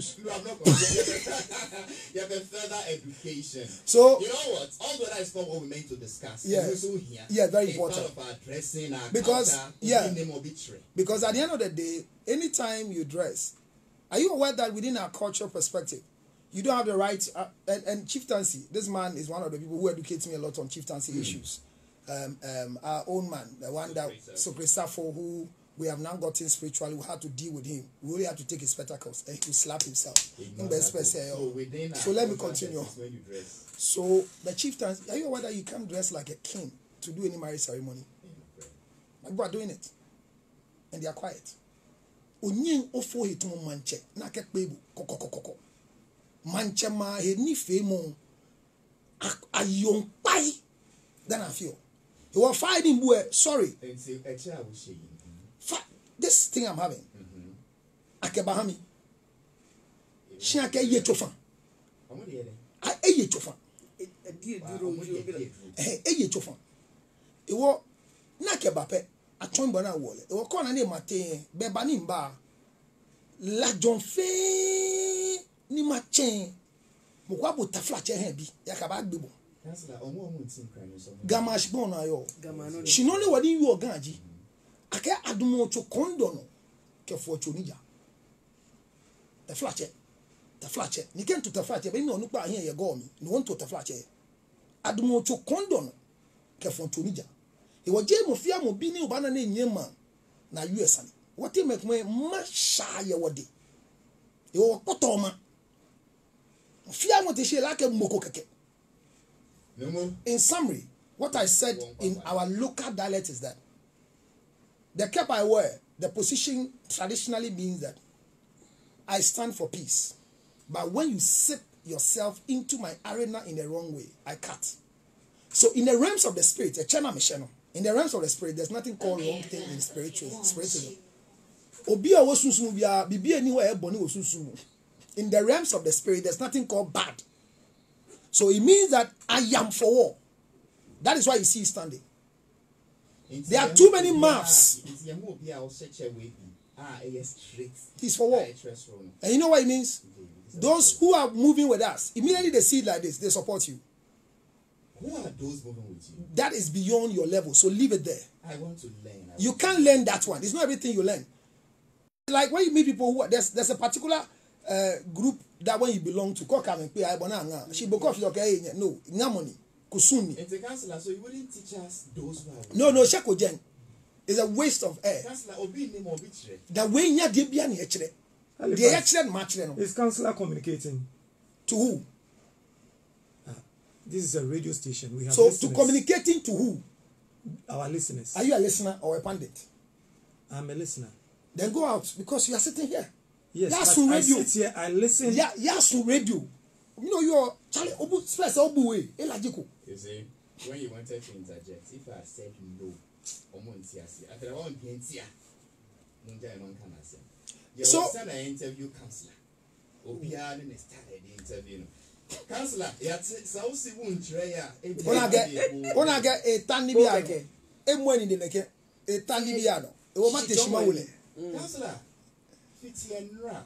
issues. No, I'm not going to. You have a further education. So you know what? Although that is not what we meant to discuss. Yeah. Yeah, very it's important. part of our dressing, our Because culture, because at the end of the day, anytime you dress, are you aware that within our cultural perspective, you don't have the right and chieftaincy. This man is one of the people who educates me a lot on chieftaincy issues. Our own man, the one that Sokre Safo, who we have now gotten spiritually, we had to deal with him. We really had to take his spectacles and he would slap himself. So let me continue. So the chieftains, are you aware that you can't dress like a king to do any marriage ceremony? People are doing it, and they are quiet. Onyin ofo hitumo manche na kekpebu kokokokoko. Manche ma he ni femo ayon pai than I feel. You were fighting boy. Sorry. This thing I'm having. Akebahami. She ake ye chofan. I ye chofan. Ye chofan. It was nakebape. Atwon bona wole. E wo ko na ne maten be ba ni mba. La jon fe ni ma chen. Mo kwa bo tafla che hen bi. Ya ka ba gbebo. Gamash bon ayo. She no le wadi you oganji. Ake adumo cho kondo no. Ke fo cho nija. The flache. Ni ken to the flache be mi onu pa hen ye go mi. No won to the flache. Adumo cho kondo no. Ke fo cho nija. He was Jay Mufia Mobini Ubana Nyema na US. What he make me masha wadi. He was Potoma. Fia what she like a moko keke. In summary, what I said in our local dialect is that the cap I wear, the position traditionally means that I stand for peace. But when you sip yourself into my arena in the wrong way, I cut. So in the realms of the spirit, a channel machine. In the realms of the spirit, there's nothing called wrong thing in spiritualism. In the realms of the spirit, there's nothing called bad. So it means that I am for war. That is why you see he standing. There are too many maps. He's for war. And you know what it means? Those who are moving with us, immediately they see it like this, they support you. Who are those moving with you? That is beyond your level, so leave it there. I want to learn. You can't learn that one. It's not everything you learn. Like when you meet people who are, there's a particular group that when you belong to, she no, ngamoni, kusuni. It's a counselor, so you wouldn't teach us those who are. No, shako jen. It's a waste of air. Counselor, obi name obitre. The way nya debia ni echere. The echere match no. Is counselor communicating to who? This is a radio station. We have so listeners. To communicating to who? Our listeners. Are you a listener or a pundit? I'm a listener. Then go out because you are sitting here. Yes, but I sit here, I listen. Yeah, radio. You know you're Charlie Obu Space Obu way. You see, when you wanted to interject, if I said no, after I want to so an interview counselor. Obia didn't start the interview. Counselor, Ona get a tiny biano. M1 in the lake, a tiny biano. It will make the Counselor, Fitianra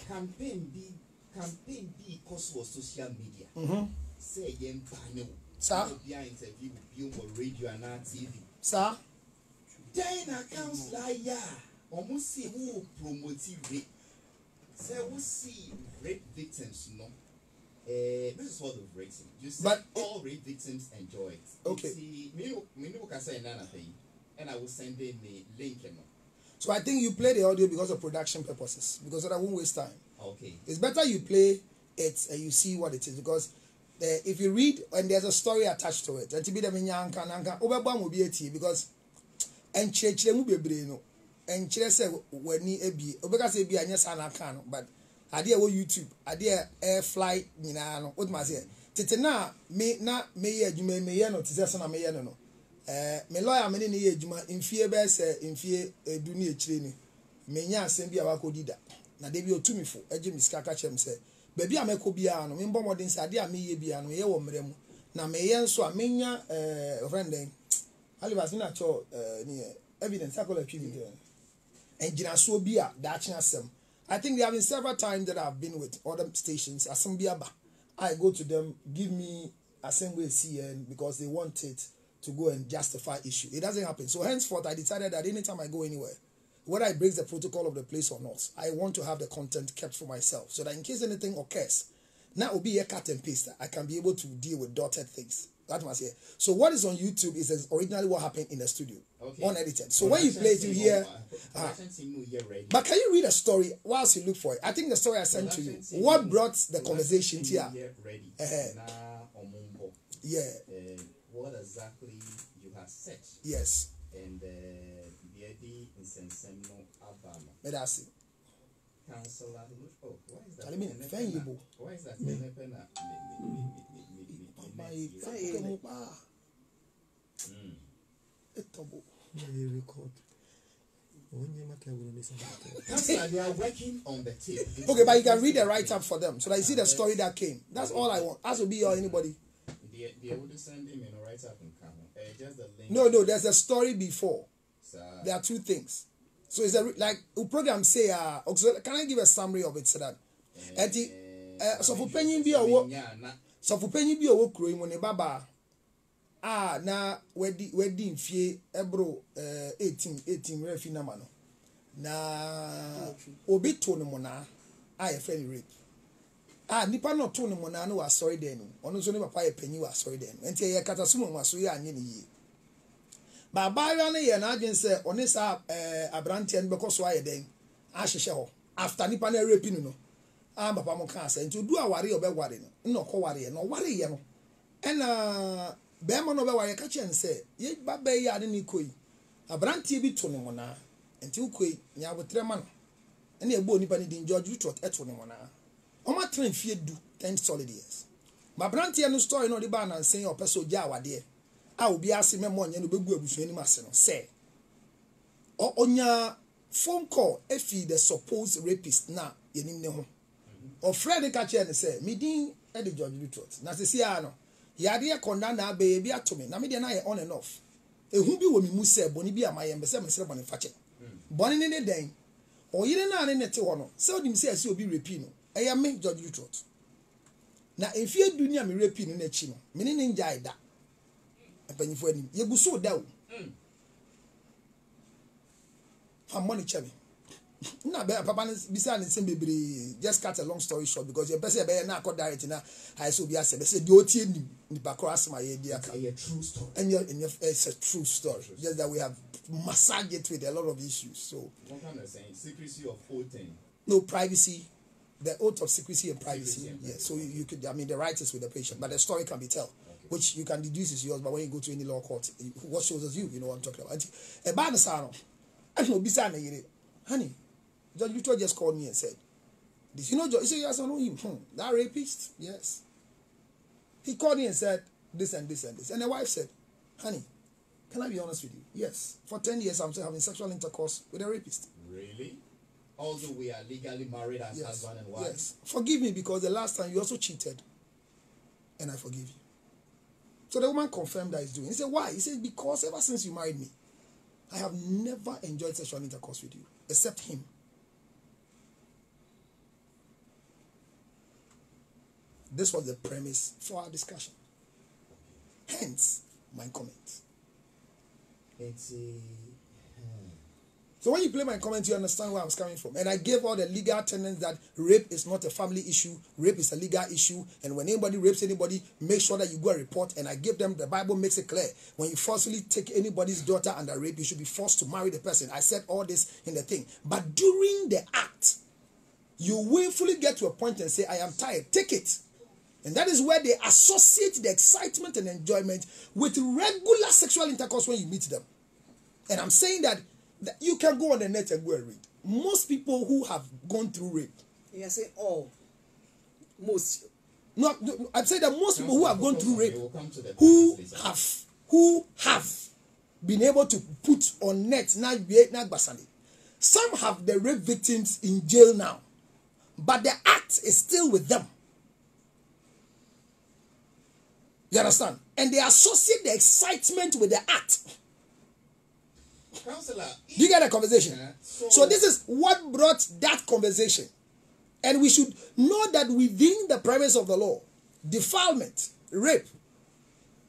campaign B cause was social media. Say yen panel. Sir, be interview with radio and TV. Sir, Dana counselor, ya almost see who promote rape. Say we see rape victims, no. This is what the rating. You see, but all rape victims enjoy it. Okay. See, me can say another thing, and I will send them the link. So I think you play the audio because of production purposes, because that won't waste time. Okay. It's better you play it and you see what it is, because if you read and there's a story attached to it, and to be the minyanka obeba will be a because and church will be brain and church say when ni ebi obeka say bi anya sanaka no, but idea wo YouTube idea air fly nyina no what must say tete na me ye adwuma me ye no tese so na me ye no me lawyer me ne ye adwuma mfie be se mfie edu ni echire ni me nya asem bi awakodida na de bi otumifo eje miska ka chem se ba bi ameko bia no me mbɔ modern se ade a me ye bia no ye wo mrem na me ye nso a menya friend den alibas na cho ni evidence akola twi ni engina so bi a da akye asem I think there have been several times that I've been with other stations. Asambiaba, I go to them, give me Assembly CN because they want it to go and justify issue. It doesn't happen. So henceforth, I decided that anytime I go anywhere, whether I break the protocol of the place or not, I want to have the content kept for myself so that in case anything occurs, now it will be a cut and paste. I can be able to deal with dotted things. That was here. So what is on YouTube is originally what happened in the studio, unedited. So when you play it, you hear. But can you read a story whilst you look for it? I think the story I sent to you. What brought the conversation here? Yeah. What exactly you have said? Yes. And the insensemno abama. That's it. Counselor. Oh, why is that? Why is that? Record. They are working on the tape. Okay, but you can read the write-up for them so that you see the story that came. That's all I want. As will be or anybody. They would send him in a write-up in just the link. No, there's a story before. There are two things. So it's like a program say can I give a summary of it so that so for penny be a kro mu ne baba na wedding fie ebro 18 refi na ma no na obi to ne mo na a friend rape nipa no to ne mo na wa sorry den no ono so ne papa ye penyi wa sorry den enti ye kata sumo ma so ye anye ne yi baba ya ne ye na adwen se one sa abrante no bekoso aye den a hyehye ho after nipa na rape no papa mo kan ase nti odu aware obeware no na okoware no ware ye no ena be mo no beware ka chen se ye baba ye ade ni koi abrante bi to ne mo na enti ukoi nya abotre ma no ena egbo nipa ni din George Rutot eto ne mo na o ma tren fie du 10 solid years ma abrante no story no de ba na nsen o peso gya awade obi ase memo nya no begu abusu ni mase no say onya phone call efi the supposed rapist na yenim ne ho o friend ka che ne say me din e de George Rutot na se sia no yade e konda na be bi atome na me de na ye on and off ehu bi wo mi mu say boni bi amaye mbe say me sere boni fache boni ne den o yire na ne te ho no say odim say asi obi rapi no e ya me George Rutot na efie dunia me rapi no na chi no me ne njai da epanifo anim ye gu so da o fa money chemi na be papa bisa ne sim bebre just cut a long story short because your person be na akọ direct na I so bi ase be say de otie ni nipa kro asema ye di aka a true story and it's a true story just that we have massaged it with a lot of issues. So what kind of saying secrecy of oathing? No, privacy, the oath of secrecy and privacy. Yes, so you could, I mean, the right is with the patient, but the story can be told, which you can deduce is yours. But when you go to any law court, what shows us you know what I'm talking about. A bad sano, I know Bisana, honey, George Rutot just called me and said, "Did you know George?" He said, "Yes, I know him. That rapist, yes." He called me and said, "This and this and this," and the wife said, "Honey, can I be honest with you? Yes, for 10 years I'm still having sexual intercourse with a rapist." Really? Although we are legally married as husband and wife. Yes. Forgive me because the last time you also cheated, and I forgive you. So the woman confirmed that he's doing. He said, "Why?" He said, "Because ever since you married me, I have never enjoyed sexual intercourse with you, except him." This was the premise for our discussion. Hence, my comment. So when you play my comment, you understand where I was coming from. And I gave all the legal tenets that rape is not a family issue. Rape is a legal issue. And when anybody rapes anybody, make sure that you go and report. And I gave them, the Bible makes it clear. When you forcefully take anybody's daughter under rape, you should be forced to marry the person. I said all this in the thing. But during the act, you willfully get to a point and say, "I am tired." Take it. And that is where they associate the excitement and enjoyment with regular sexual intercourse when you meet them. And I'm saying that you can go on the net and go and read. Most people who have gone through rape. You say all. Most. No, I'm saying that most people who have gone through rape, who have been able to put on net, some have the rape victims in jail now, but the act is still with them. You understand? And they associate the excitement with the act. Counselor, Do you get the conversation? So this is what brought that conversation. And we should know that within the premise of the law, defilement, rape,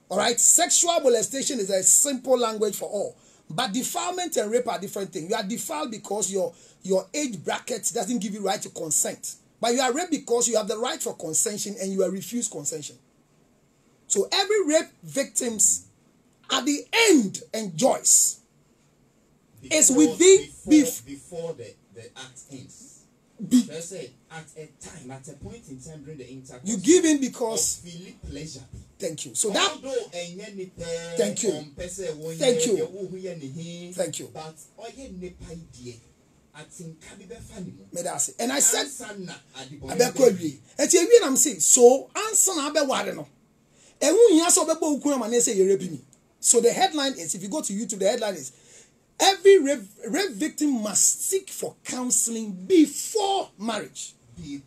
all right, sexual molestation is a simple language for all. But defilement and rape are different things. You are defiled because your age bracket doesn't give you right to consent. But you are raped because you have the right for consension and you are refused consension. So every rape victims at the end enjoys. It's within before the act ends. Let's say at a point in time during the intercourse, you give in because feeling pleasure. Thank you. So that. Thank you. Thank you. Thank you. But and I said, I'm saying, so answer na be ware no. So the headline is, if you go to YouTube, the headline is, every rape victim must seek for counseling before marriage.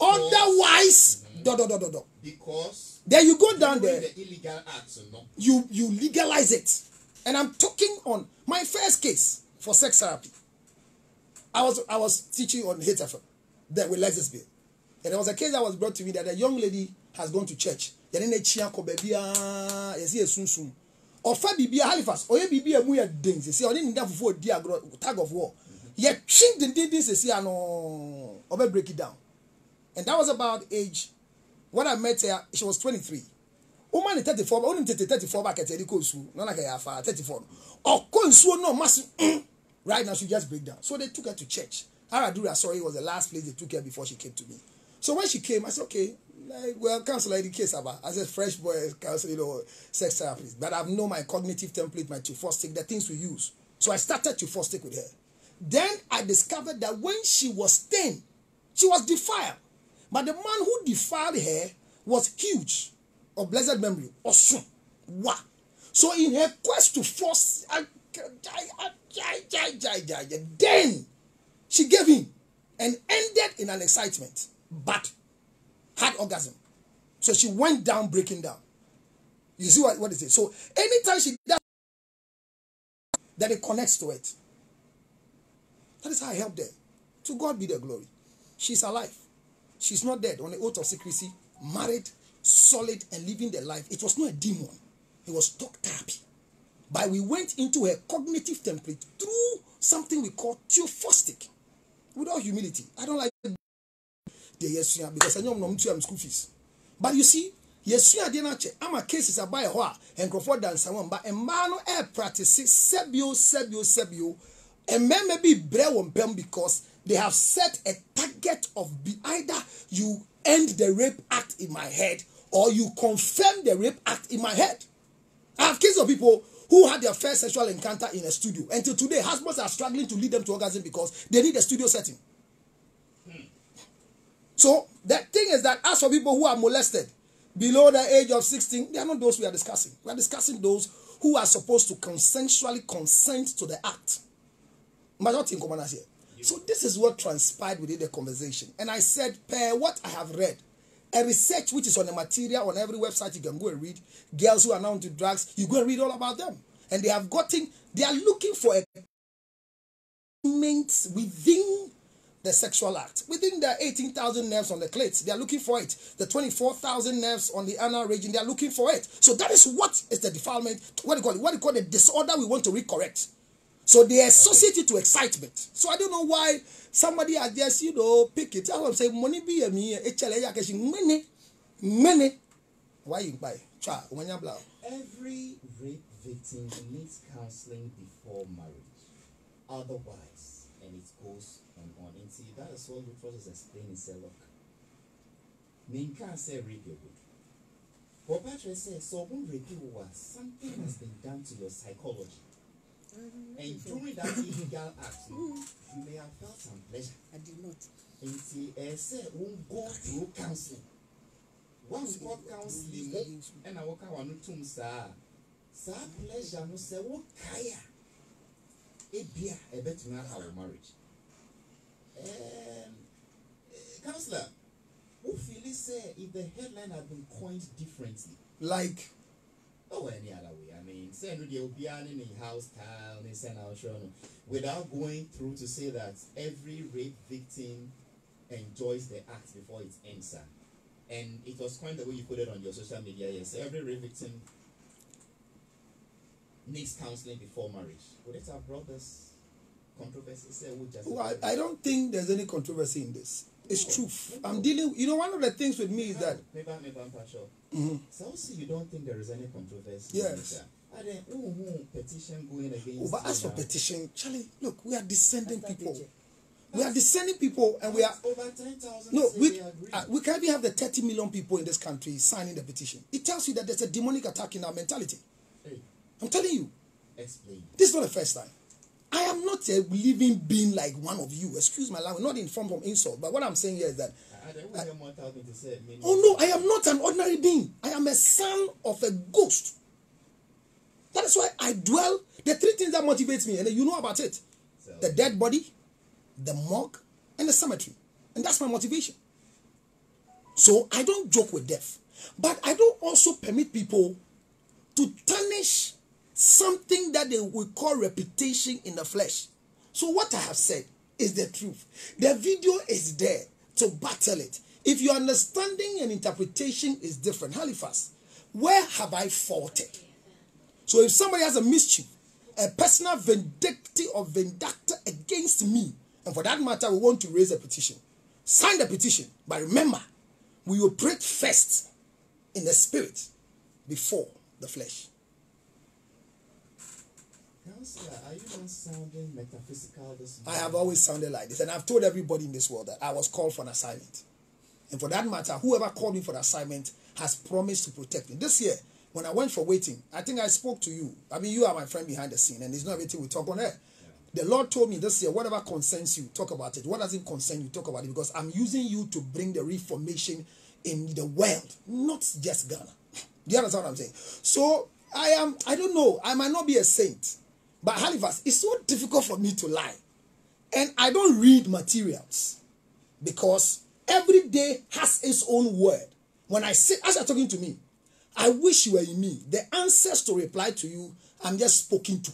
Otherwise, because then you go down there, the illegal acts, no? you legalize it. And I'm talking on my first case for sex therapy. I was teaching on HFM there with Lexus Bill. And there was a case that was brought to me that a young lady has gone to church. Ofa bibia Halifax oye bibia mu ya den se oni nda fofo di agro tag of war ye twin den se ano obe break it down. And that was about age when I met her. She was 23. Woman 34, only 34 back at Edikosu, no like I 34. Or konsuo no mas right now she just break down. So they took her to church. Aradura, sorry, was the last place they took her before she came to me. So when she came, I said, okay, like, well, counselor the case about as a fresh boy counselor, sex therapist. But I've known my cognitive template, my Tufostic, the things we use. So I started Tufostic with her. Then I discovered that when she was 10, she was defiled. But the man who defiled her was huge, of blessed memory, awesome. Wow. So in her quest to force, then she gave in and ended in an excitement, but had orgasm. So she went down, breaking down. You see what is it? So anytime she does that, it connects to it. That is how I helped her. To God be the glory. She's alive. She's not dead. On the oath of secrecy, married, solid, and living the life. It was not a demon. It was talk therapy. But we went into her cognitive template through something we call Tufostic. Without humility. I don't like the yes because I know I'm school fees. But you see, yes, I'm a cases about a while and Crawford dance someone, but a man air practice sebio, and men may be brave on them because they have set a target of either you end the rape act in my head or you confirm the rape act in my head. I have cases of people who had their first sexual encounter in a studio. Until today, husbands are struggling to lead them to orgasm because they need a studio setting. So the thing is that as for people who are molested below the age of 16, they are not those we are discussing. We are discussing those who are supposed to consensually consent to the act. So this is what transpired within the conversation. And I said, per what I have read, a research which is on the material on every website you can go and read. Girls who are now into drugs, you go and read all about them. And they are looking for a within the sexual act. Within the 18,000 nerves on the clits, they are looking for it. The 24,000 nerves on the anal region, they are looking for it. So that is what is the defilement, what do you call the disorder we want to recorrect. So they associate it to excitement. So I don't know why somebody has just, pick it. I will say, money be a me, money. Why you buy? Every rape victim needs counseling before marriage. Otherwise, and it goes on. And see, that is what the process explained in Selok. Men can't say rape your good. But Patrick says, so when rape was something has been done to your psychology. And during that illegal act, you may have felt some pleasure. I did not. And see, say, won't go through counseling. Once God counseling, and I walk out on tomb, sir. Sir, pleasure, no, say, what kaya? Be a better man our marriage. Counselor, who feel say if the headline had been coined differently? Like Oh, any other way. I mean, send the Obian in a house town, they send out without going through to say that every rape victim enjoys the act before it ends. And it was quite the way you put it on your social media. Yes, every rape victim needs counseling before marriage. Would it have brought this controversy? Well, I don't think there's any controversy in this. It's truth. I'm dealing. You know, one of the things with me is that. Maybe I'm partial. So also you don't think there is any controversy? Yes. And then petition going against. But as for petition, Charlie, look, we are descending people. We are descending people, and we are over 10,000. no. We can't even have the 30 million people in this country signing the petition. It tells you that there's a demonic attack in our mentality. Hey, I'm telling you. explain. This is not the first time. I am not a living being like one of you. Excuse my language, not in form of insult. But what I'm saying here is that. Oh no, I am not an ordinary being. I am a son of a ghost. That is why I dwell. The three things that motivates me, and you know about it: the dead body, the morgue, and the cemetery. And that's my motivation. So I don't joke with death, but I don't also permit people to tarnish something that they will call reputation in the flesh. So what I have said is the truth. The video is there to battle it. If your understanding and interpretation is different, Halifax, where have I faulted? So if somebody has a mischief, a personal vindictive or vendetta against me, and for that matter, we want to raise a petition, sign the petition. But remember, we operate first in the spirit before the flesh. Counselor, are you not sounding metaphysical this I morning? have always sounded like this, and I've told everybody in this world that I was called for an assignment. And for that matter, whoever called me for the assignment has promised to protect me. This year, when I went for waiting, I think I spoke to you. I mean, you are my friend behind the scene, and it's not everything we talk on air. The Lord told me this year, whatever concerns you, talk about it. What doesn't concern you, talk about it, because I'm using you to bring the reformation in the world, not just Ghana. Do you understand what I'm saying? So I don't know, I might not be a saint, but Halifax, it's so difficult for me to lie. And I don't read materials because every day has its own word. When I say, as you're talking to me, I wish you were in me. The answers to reply to you, I'm just spoken to.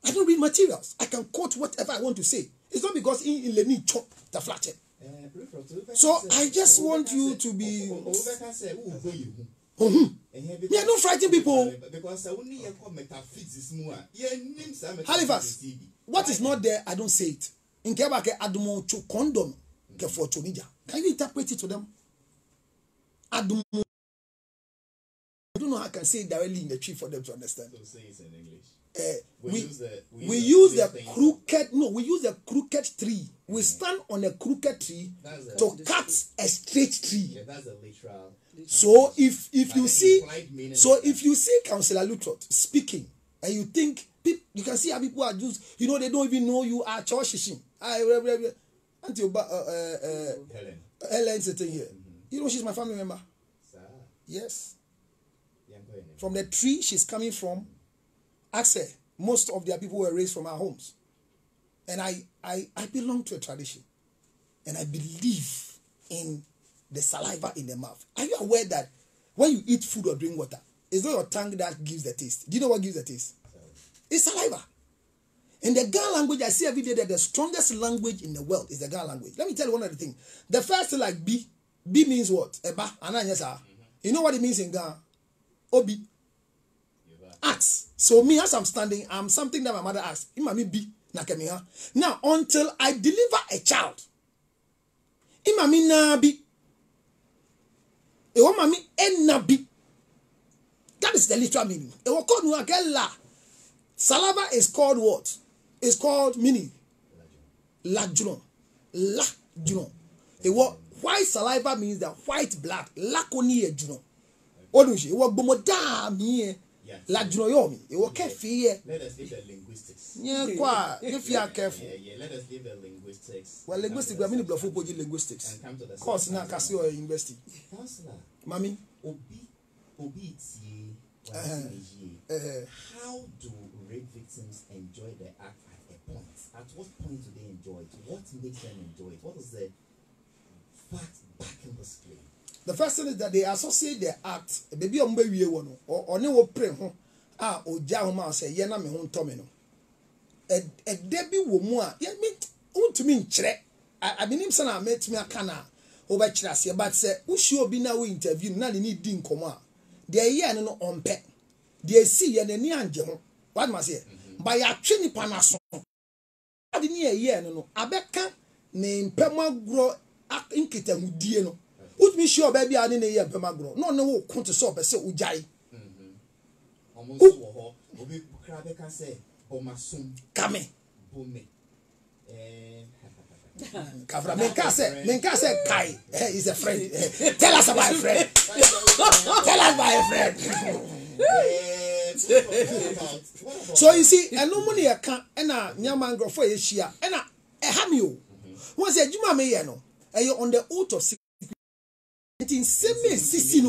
I don't read materials. I can quote whatever I want to say. It's not because in Lenny chop the flat. So I just want you to be. Me, I don't frighten people. Halifax, what is not there, I don't say it. In Kebake Adumo cho condom ke for chonija. Can you interpret it to them? Adumo. I don't know how I can say it directly in the tree for them to understand. So say it in English. We use the crooked tree. We stand on a crooked tree to cut a straight tree. Yeah, that's a literal. So if you see Councillor Lutrot speaking and you think you can see how people are just, you know, they don't even know you are Choshishim. Helen sitting here. You know she's my family member. Yes. From the tree she's coming from, ask her, most of their people were raised from our homes. And I belong to a tradition. And I believe in the saliva in the mouth. Are you aware that when you eat food or drink water, it's not your tongue that gives the taste? Do you know what gives the taste? It's saliva. In the Ghana language, I see every day that the strongest language in the world is the Ghana language. Let me tell you one of the things. The first thing, like B means what? Eba, ananyasa. You know what it means in Ghana? Obi. Ask. So me, as I'm standing, I'm something that my mother asked. Imami B nakemiha. Now, until I deliver a child, imami nabi. Ewo mami enabi. That is the literal meaning. Ewo called nuakela. Saliva is called what? It's called meaning. Lajuno. Lajuno. Ewo white saliva means the white blood. Lakoni ejuno. Odushi. Ewo bomoda mi. Lajuno yomi. Ewo kefi. Let us leave the linguistics. Yeah, kwa. If you are careful. Yeah, let us leave the linguistics. Well, linguistics, we mean the linguistics. And come to the course now Casio University. Counselor. Mami. Obi how do rape victims enjoy the act at a point? At what point do they enjoy it? What makes them enjoy it? What is the fact back in this play? The first thing is that they associate their act. Baby on baby one or no pray home. Ah, or Jahoma say, Yena me home Tomino. A Debbie woman, yet me, to me, I mean, him son, I met me a canna over Chassia, but say, who sure be now interview, not need din coma. They are no on pet. They see and any angel. What must say? By a chini panason. I didn't hear no. I bet can't name Pema grow up in kitten with Diano. Would be sure baby I didn't hear Pema grow. No, come to soap, so Ujai. Almost Obi Krabeka say, O Masum, Come. Bome. Kavra Menkase Kai is a friend. Tell us about a friend. Tell us about a friend. So you see, a no money account and a Nyaman for a share and a hamio. Once a Juma Mayano, and you're on the oath of 1960.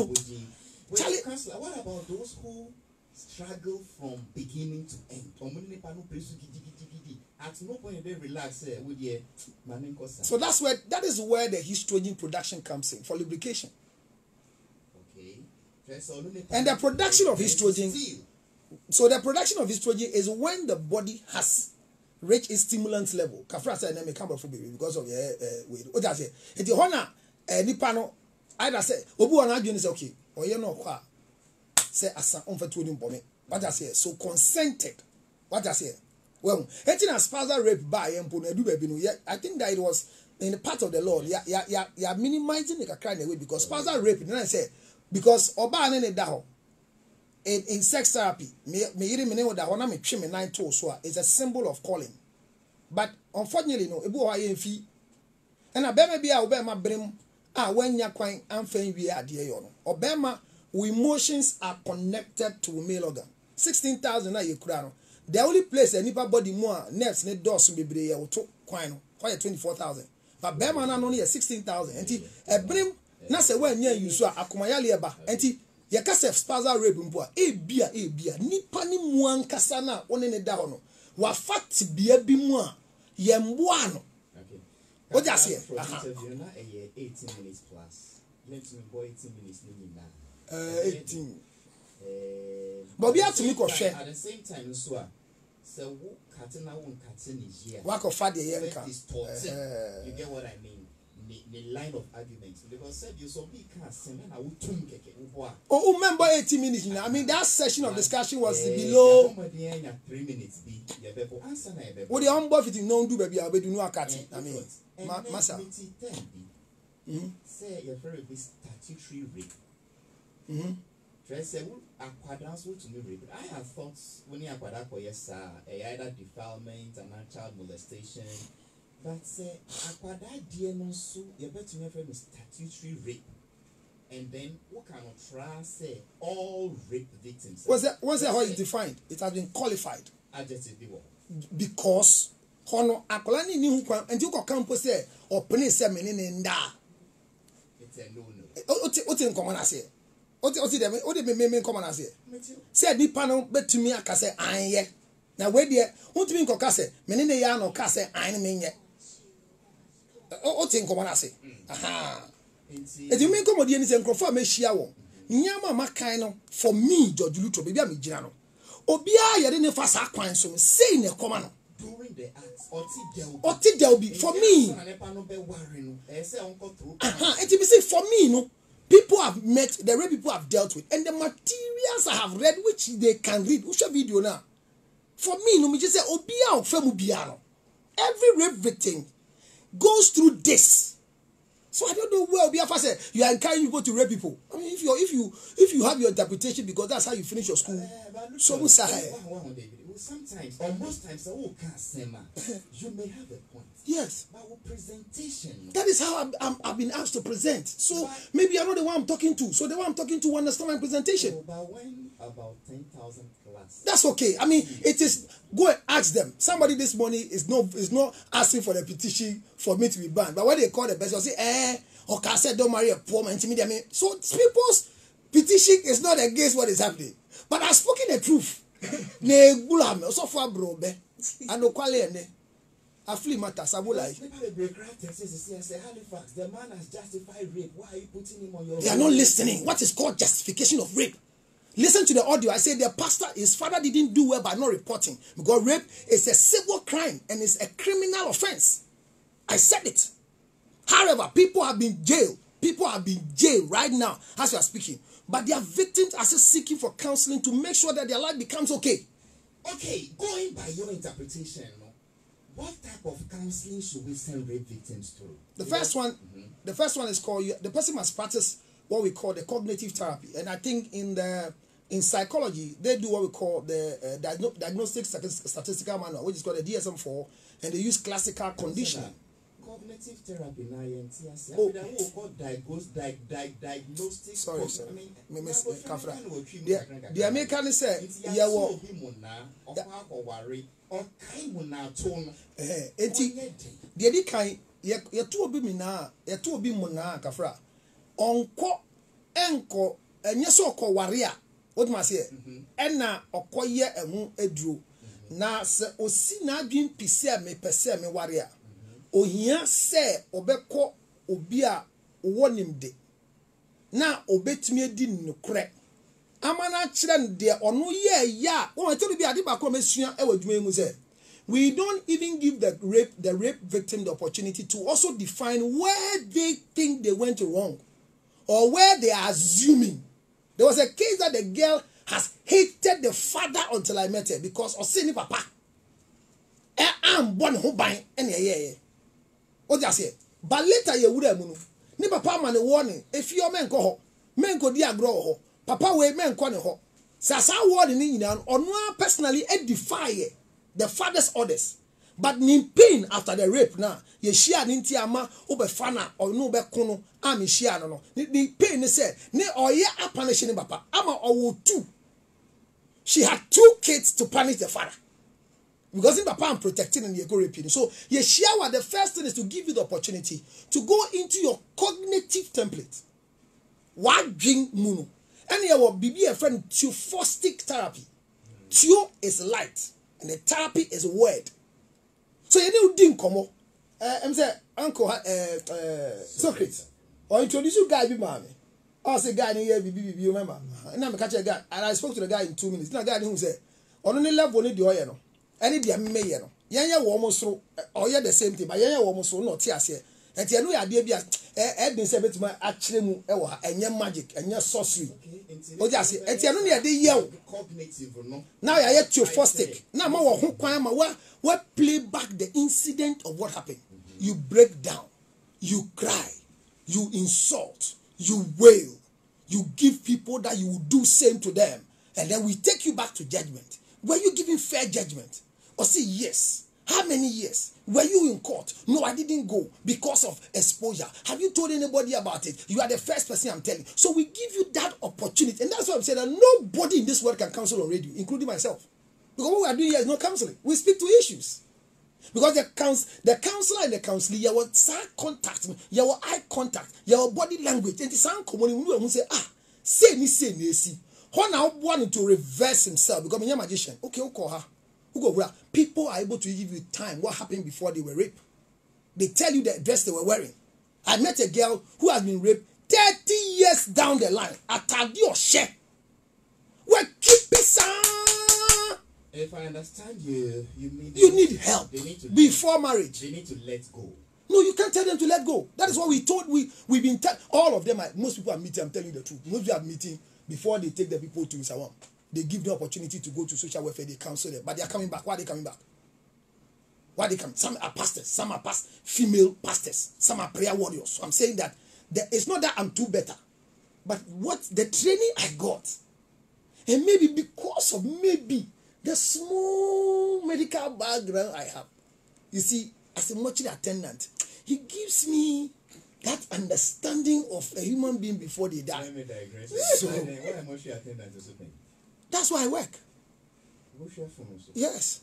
Charlie, what about those who struggle from beginning to end? At no point they relax with the so that is where the estrogen production comes in for lubrication. Okay. And the production of estrogen. So the production of estrogen is when the body has reached its stimulant level. Kafra said, "I come from baby because of weight." What does it? It's the honor. Nipano. Either say, "Obu anadwin is okay," or you know what? Say asa unfetu ni mbome. What does it? So consented. What does it? Well, anything as spousal rape by I think that it was in the part of the law. Yeah, minimizing the crime away because spousal rape. Then I say because oba ane daho in sex therapy, me is a symbol of calling. But unfortunately, no, ebu wa fee. And a bema be a obema brim when ya kwine and fen we are dear yono. Obema, emotions are connected to male organ. 16,000 na ye kurano. The only place a nipa body more nerves ne doors be brave or to quine, why 24,000. But Bema only 16,000. And a brim, na se when you saw a kumayali eba, and ya kase spousal rape mpoa, e bia, nipa ni muan kasana, one in a down. Wa fact be a bimwa, ye mbuano. What do you say? 18 minutes plus. Let me boy 18 minutes. 18. But we have to make a share. At the same time, so Katina won't cut in his year. Work of father, you get what I mean? The line of arguments. Because said you so big can't send and I would tune oh, remember 18 minutes now. I mean, that session of discussion was below 3 minutes. What the humble fitting no do baby, I'll be doing no cutting. I mean, Massa. Say your very statutory rape. I have thought when you are yes, either defilement and child molestation. But say Aquada no so you bet me from statutory rape. And then what kind of trial say all rape victims? Was that how it's defined? It has been qualified. Adjective because Hono Akolani ni and you can campus say or penny semen in da. It's a no. What in common I say? What me common as here? Said the panel bet to me a case iron ye. Now where dear, what mean cocase, menine yan or case iron mean ye. What in common as aha. If you mean comedians and confirm a shiawo, Nyama Macano for me, George Lutro, baby, I'm Giano. Obia, you didn't fast aquine, so say in a common. During the acts, or there'll be for me. And to be say for me, no. People have met, the rape people have dealt with, and the materials I have read, which they can read. Which video now? For me, no, me just say, Obia or Femubiano. Every rape victim goes through this. So I don't know where Obia said you are encouraging people to rape people. I mean, if you have your interpretation because that's how you finish your school. So sometimes or most times you may have a point. Yes. But with presentation. That is how I've been asked to present. So maybe I know the one I'm talking to. So the one I'm talking to understand my presentation. No, but when about 10,000 plus. That's okay. I mean, it is. Go and ask them. Somebody this morning is not asking for the petition for me to be banned. But when they call the person, say, okay, I said don't marry a poor man. Intimidate. So people's petition is not against what is happening. But I've spoken the truth. Ne gulam so far bro be. Ano kwale ne. Afli matter sabulai. Halifax, the man has justified rape. Why are you putting him on your? They are not listening. What is called justification of rape? Listen to the audio. I said the pastor, his father didn't do well by not reporting because rape is a civil crime and it's a criminal offense. I said it. However, people have been jailed. People have been jailed right now as we are speaking. But their victims are still seeking for counseling to make sure that their life becomes okay. Okay, going by your interpretation, what type of counseling should we send rape victims to? The first one is called, the person must practice what we call the cognitive therapy. And I think in psychology, they do what we call the diagnostic statistical manual, which is called the DSM-4, and they use classical conditioning. Cognitive therapy now, diagnostic. Sorry, sir. The American said, "Yeah, well, the kind, you two be mina, you two be mona, Kafra, onko, enko, and yes, or ko warrior, what must say, and now, or koye and moon edru, na se osi na dream pisia me pese me warrior. Ohia se obeko obi a wonim de na obetumi edi nukre amana kire de ono ye ya won tell bi ade ba ko mesua e wadwuma mu se we don't even give the rape victim the opportunity to also define where they think they went wrong or where they are assuming. There was a case that the girl has hated the father until I met her because osini papa am born ho ban ene what you say? But later you would have ni papa man warning. If your men go ho, men go dia grow ho. Papa we men ko ne ho. Sasa warning ni nyina ono personally edify the father's orders. But ni pain after the rape now, ye share ni nti ama obefa na ono be kono am share no. Ni pain say ne oye apanish ni papa ama owo two. She had 2 kids to punish the father. Because in Papa I'm protecting and you go repeating. So Yeshua, the first thing is to give you the opportunity to go into your cognitive template. What drink munu? And here will be a friend to Theophotic therapy. Theo is light and the therapy is word. So you know ding komo. I'm say Uncle Socrates. Or introduce you guy be mommy. I say guy in here be remember. And I'm catch a guy and I spoke to the guy in 2 minutes. Now guy who say on only level only the oil no. Any dia me ye no yen ye wo mo so or ye the same thing but yen ye wo mo so no ti ase enti enu ya de bia edin se betima a kire mu e wo ha enye magic enye sorcery o ja se enti enu ne de ye wo cognitive no now ya ye theophotic now ma wo ho kwan ma we play back the incident of what happened. You break down, you cry, you insult, you wail, you give people that you will do same to them, and then we take you back to judgment. Were you giving fair judgment? Or say yes. How many years? Were you in court? No, I didn't go because of exposure. Have you told anybody about it? You are the first person I'm telling. So we give you that opportunity. And that's why I'm saying that nobody in this world can counsel on radio, including myself. Because what we are doing here is not counseling. We speak to issues. Because the counselor and the counselor, your contact, your eye contact, your body language, and the sound community who say, say. When I want to reverse himself, because I'm a magician. Okay, people are able to give you time. What happened before they were raped? They tell you the dress they were wearing. I met a girl who has been raped 30 years down the line. Atadio she. We're keeping some. If I understand you need help. They need to before marriage. They need to let go. No, you can't tell them to let go. That is what we told. We've been all of them. Most people are meeting. I'm telling you the truth. Most people are meeting. Before they take the people to Sawam, they give the opportunity to go to social welfare, they counsel them. But they are coming back. Why are they coming back? Why are they coming? Some are pastors, some are female pastors, some are prayer warriors. So I'm saying that it's not that I'm too better. But what the training I got, and maybe because of the small medical background I have, you see, as a mortuary attendant, he gives me that understanding of a human being before they die. Let me digress. So, what mortuary attendant is it? That's why I work. Yes.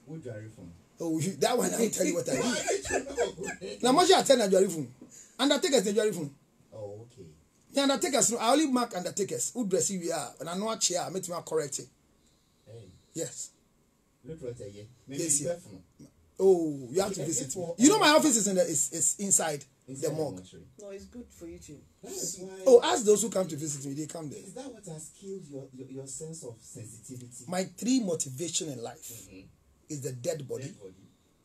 Who drive from? Oh, that one I'll tell you what I do. Now, mortuary attendant drive from. Undertakers they drive from. Oh, okay. The undertakers, I only mark undertakers. Who dress you are, and I know a chair. I make me correct it. Hey. Yes. Look right here. Yes. Oh, you have to visit me. You know my office is is inside the morgue. No, it's good for you too. That's why. Oh, ask those who come to visit me. They come there. Is that what has killed your sense of sensitivity? My 3 motivation in life is the dead body,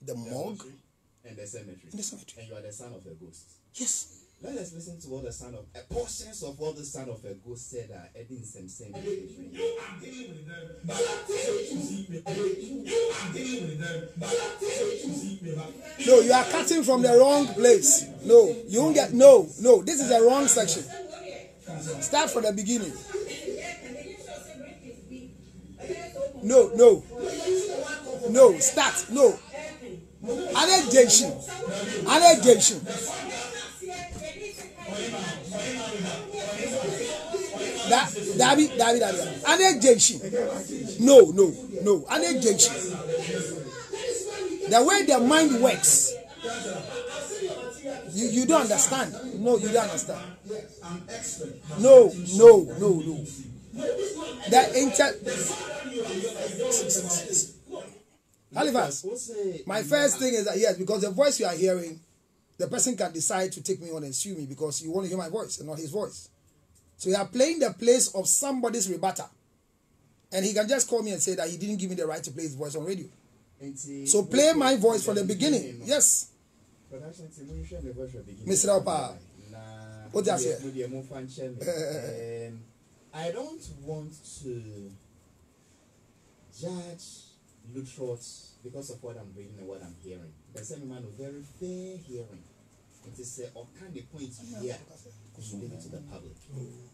the morgue, and the cemetery. And you are the son of a ghost. Yes. Let us listen to what the son of portions of what the son of a ghost said. Edin Semsen. No, you are cutting from the wrong place. No, you won't get. No. This is the wrong section. Start from the beginning. No. Start. No. Allegation. Dabi. Allegation. No. Allegation. The way the mind works, you don't understand. No, you don't understand. No. Halifax, my first thing is that yes, because the voice you are hearing, the person can decide to take me on and sue me because you want to hear my voice and not his voice. So you are playing the place of somebody's rebutter. And he can just call me and say that he didn't give me the right to play his voice on radio. So play my voice from the beginning. Yes. Mr. Opa. What do you say? I don't want to judge Lutrot because of what I'm reading and what I'm hearing. The same man of very fair hearing. It is all kind of points here to leave it to the public.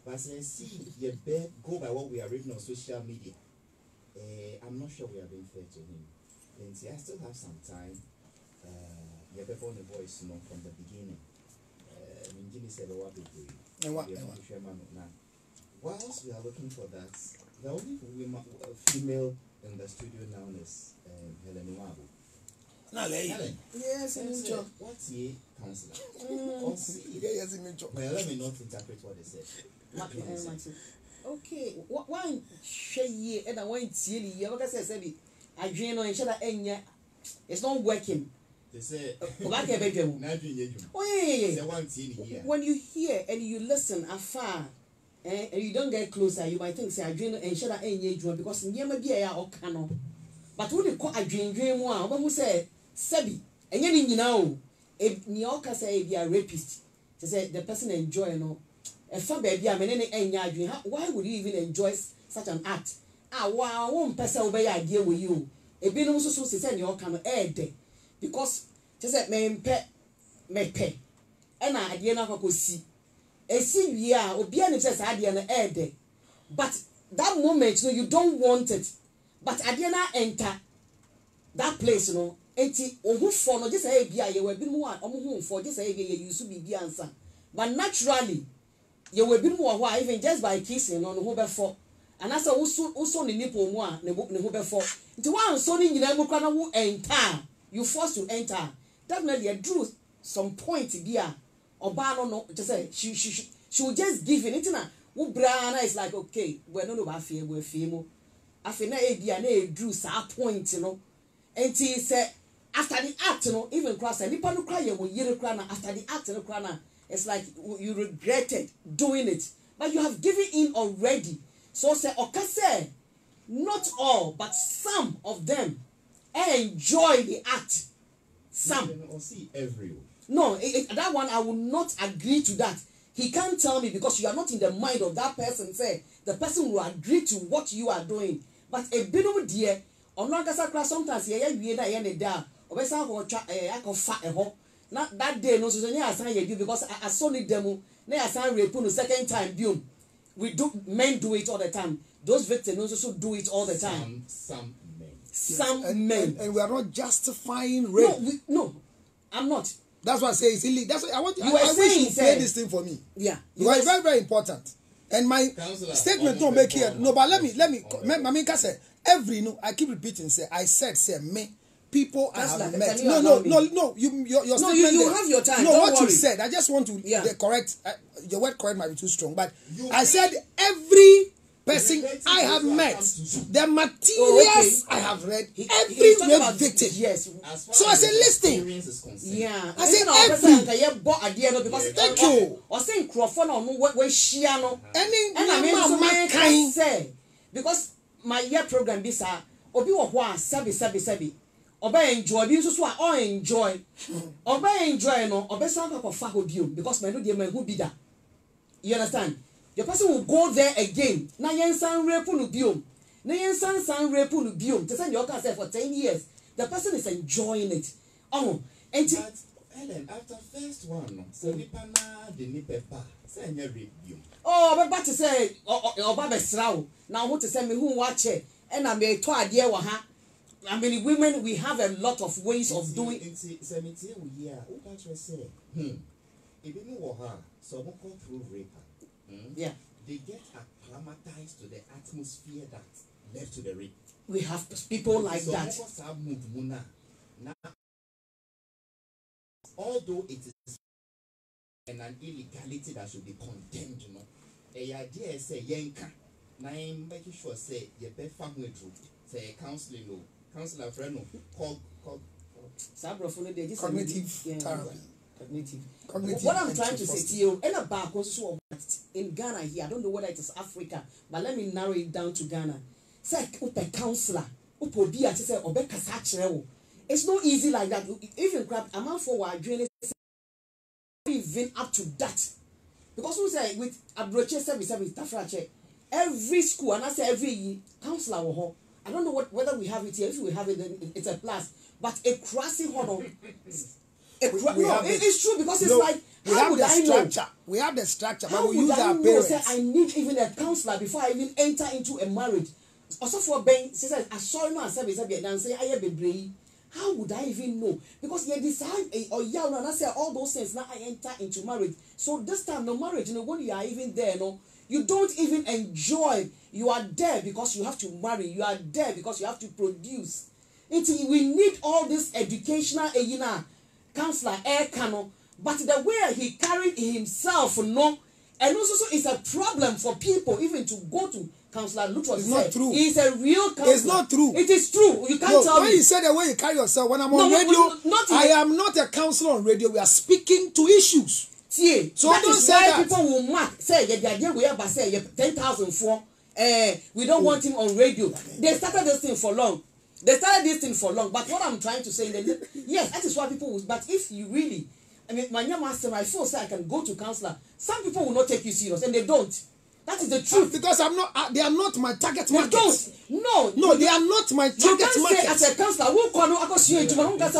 But as I see your bed go by what we are reading on social media, I'm not sure we are being fair to him. And see, I still have some time. You have the voice from the beginning. Jimmy said, whilst we are looking for that, the only female in the studio now is Helen Nwabo. Helen. Yes, what's ye, counselor? Well, let me not interpret what they said. Okay, one share and I went to you. What I said, I dream on each other, and it's not working. They say, when you hear and you listen afar and you don't get closer, you might think, say, I dream and shut up because near may be a cano. But when you call a dream one, who say, Sebi, and you know, if Nioka say be a rapist, to say the person enjoy no. A fun baby, I mean, any why would you even enjoy such an act? Wow, one person obey idea with you. A bin also so say your can air because just that me pay and I idea na go see. A see we are obiani says idea na air day. But that moment, you know, you don't want it. But idea na enter that place, you know. Enti ohu for no just say bia ye we bi mu a omo for just say ye use bi answer. But naturally ye we bi mu ho even just by kissing no ho be for. And as also ni nipo mu a ne ho be for. Nti wan so ni nyina mu kra na wo enter. You forced to enter. Definitely, I drew some point here. Oba no, just say she will just give it. Na wo brana is like okay, we no ba fie we fie mo. Afi na e dia na e drew sa point no. Enti say after the act no, even cross nipa no cry wo yire cry na after the act no cry na, it's like you regretted doing it, but you have given in already. So say okase, not all, but some of them enjoy the act. Some. See everyone. No, that one I will not agree to that. He can't tell me because you are not in the mind of that person. Say the person will agree to what you are doing. But a bit of dear, or not as sometimes we da or not that day no so you because I saw it demo. Now I sign rape the second time. Boom. Men do it all the time. Those victims also do it all the time. Some men. And we are not justifying rape. No, I'm not. That's why I say it's illegal. That's what I want. I wish you play this thing for me. Yeah. Because it's very, very important. And my statement don't make it. No, but let me. Mamika said every I keep repeating. Say I said me. People I have met. No. Your statement. You have your time. No, don't what worry. you said. I just want to correct. Your word correct might be too strong, but I said every person I have met, the materials I have read, every rape victim. Yes. So I said, listen. Yeah. I said, every. Because thank you. I say Crawford no we share no. And I mean, say because my year program this obi wo ho a sabi. Oba enjoy bi so a all enjoy. Oba enjoy no, oba san ka fa ho biom because my no dey my who be that. You understand? The person will go there again. Na yensan rape no biom. Na yensan san rape no biom. To say you can say for 10 years, the person is enjoying it. Oh, and but Ellen, after first one, so nipa na de nipa pa, say nya rape biom. Oh, but to say oba be srawo. Now what to say me who watch it and I may to ade wa ha. I mean, women, we have a lot of ways of doing. Yeah. They get acclimatized to the atmosphere that led to the rape. We have people like that. Although it is an illegality that should be condemned, you know, a idea say yenka. Na I'm making sure say you be family through say counseling no. Counselor friend called cognitive therapy. Cognitive. What I'm trying to say to you, in Ghana here, I don't know whether it is Africa, but let me narrow it down to Ghana. Say a counselor, it's not easy like that. Even crap, I'm out for what even up to that. Because we say with Abroche service Tafrache, every school and I say every counselor. I don't know whether we have it here. If we have it, then it's a plus. But a crossing honor, it's true because it's like how would I know? We have the structure, but How we would use I our know? parents. Say I need even a counselor before I even enter into a marriage. Also for Ben, she said, I saw no answer and say I have a brain. How would I even know? Because you decide or yeah, and I say all those things. Now I enter into marriage. So this time, no marriage, when you are even there, no. You don't even enjoy. You are there because you have to marry. You are there because you have to produce. We need all this educational counselor canon. But the way he carried himself, no, and also it's a problem for people even to go to counselor. Look what it's not true. He's a real counselor. It's not true. It is true. You can't tell me. When you say the way you carry yourself, when I'm on radio, I am not a counselor on radio. We are speaking to issues. So that is why people will mark say we have say 10,000 for we don't want him on radio. They started this thing for long. But what I'm trying to say is yes, that is why people will. But if you really, I mean, my young master, I feel say I can go to counselor. Some people will not take you serious, and they don't. That is the truth. Because I'm not. They are not my target market. They don't. No, they are not my target market. Say as a counselor, who can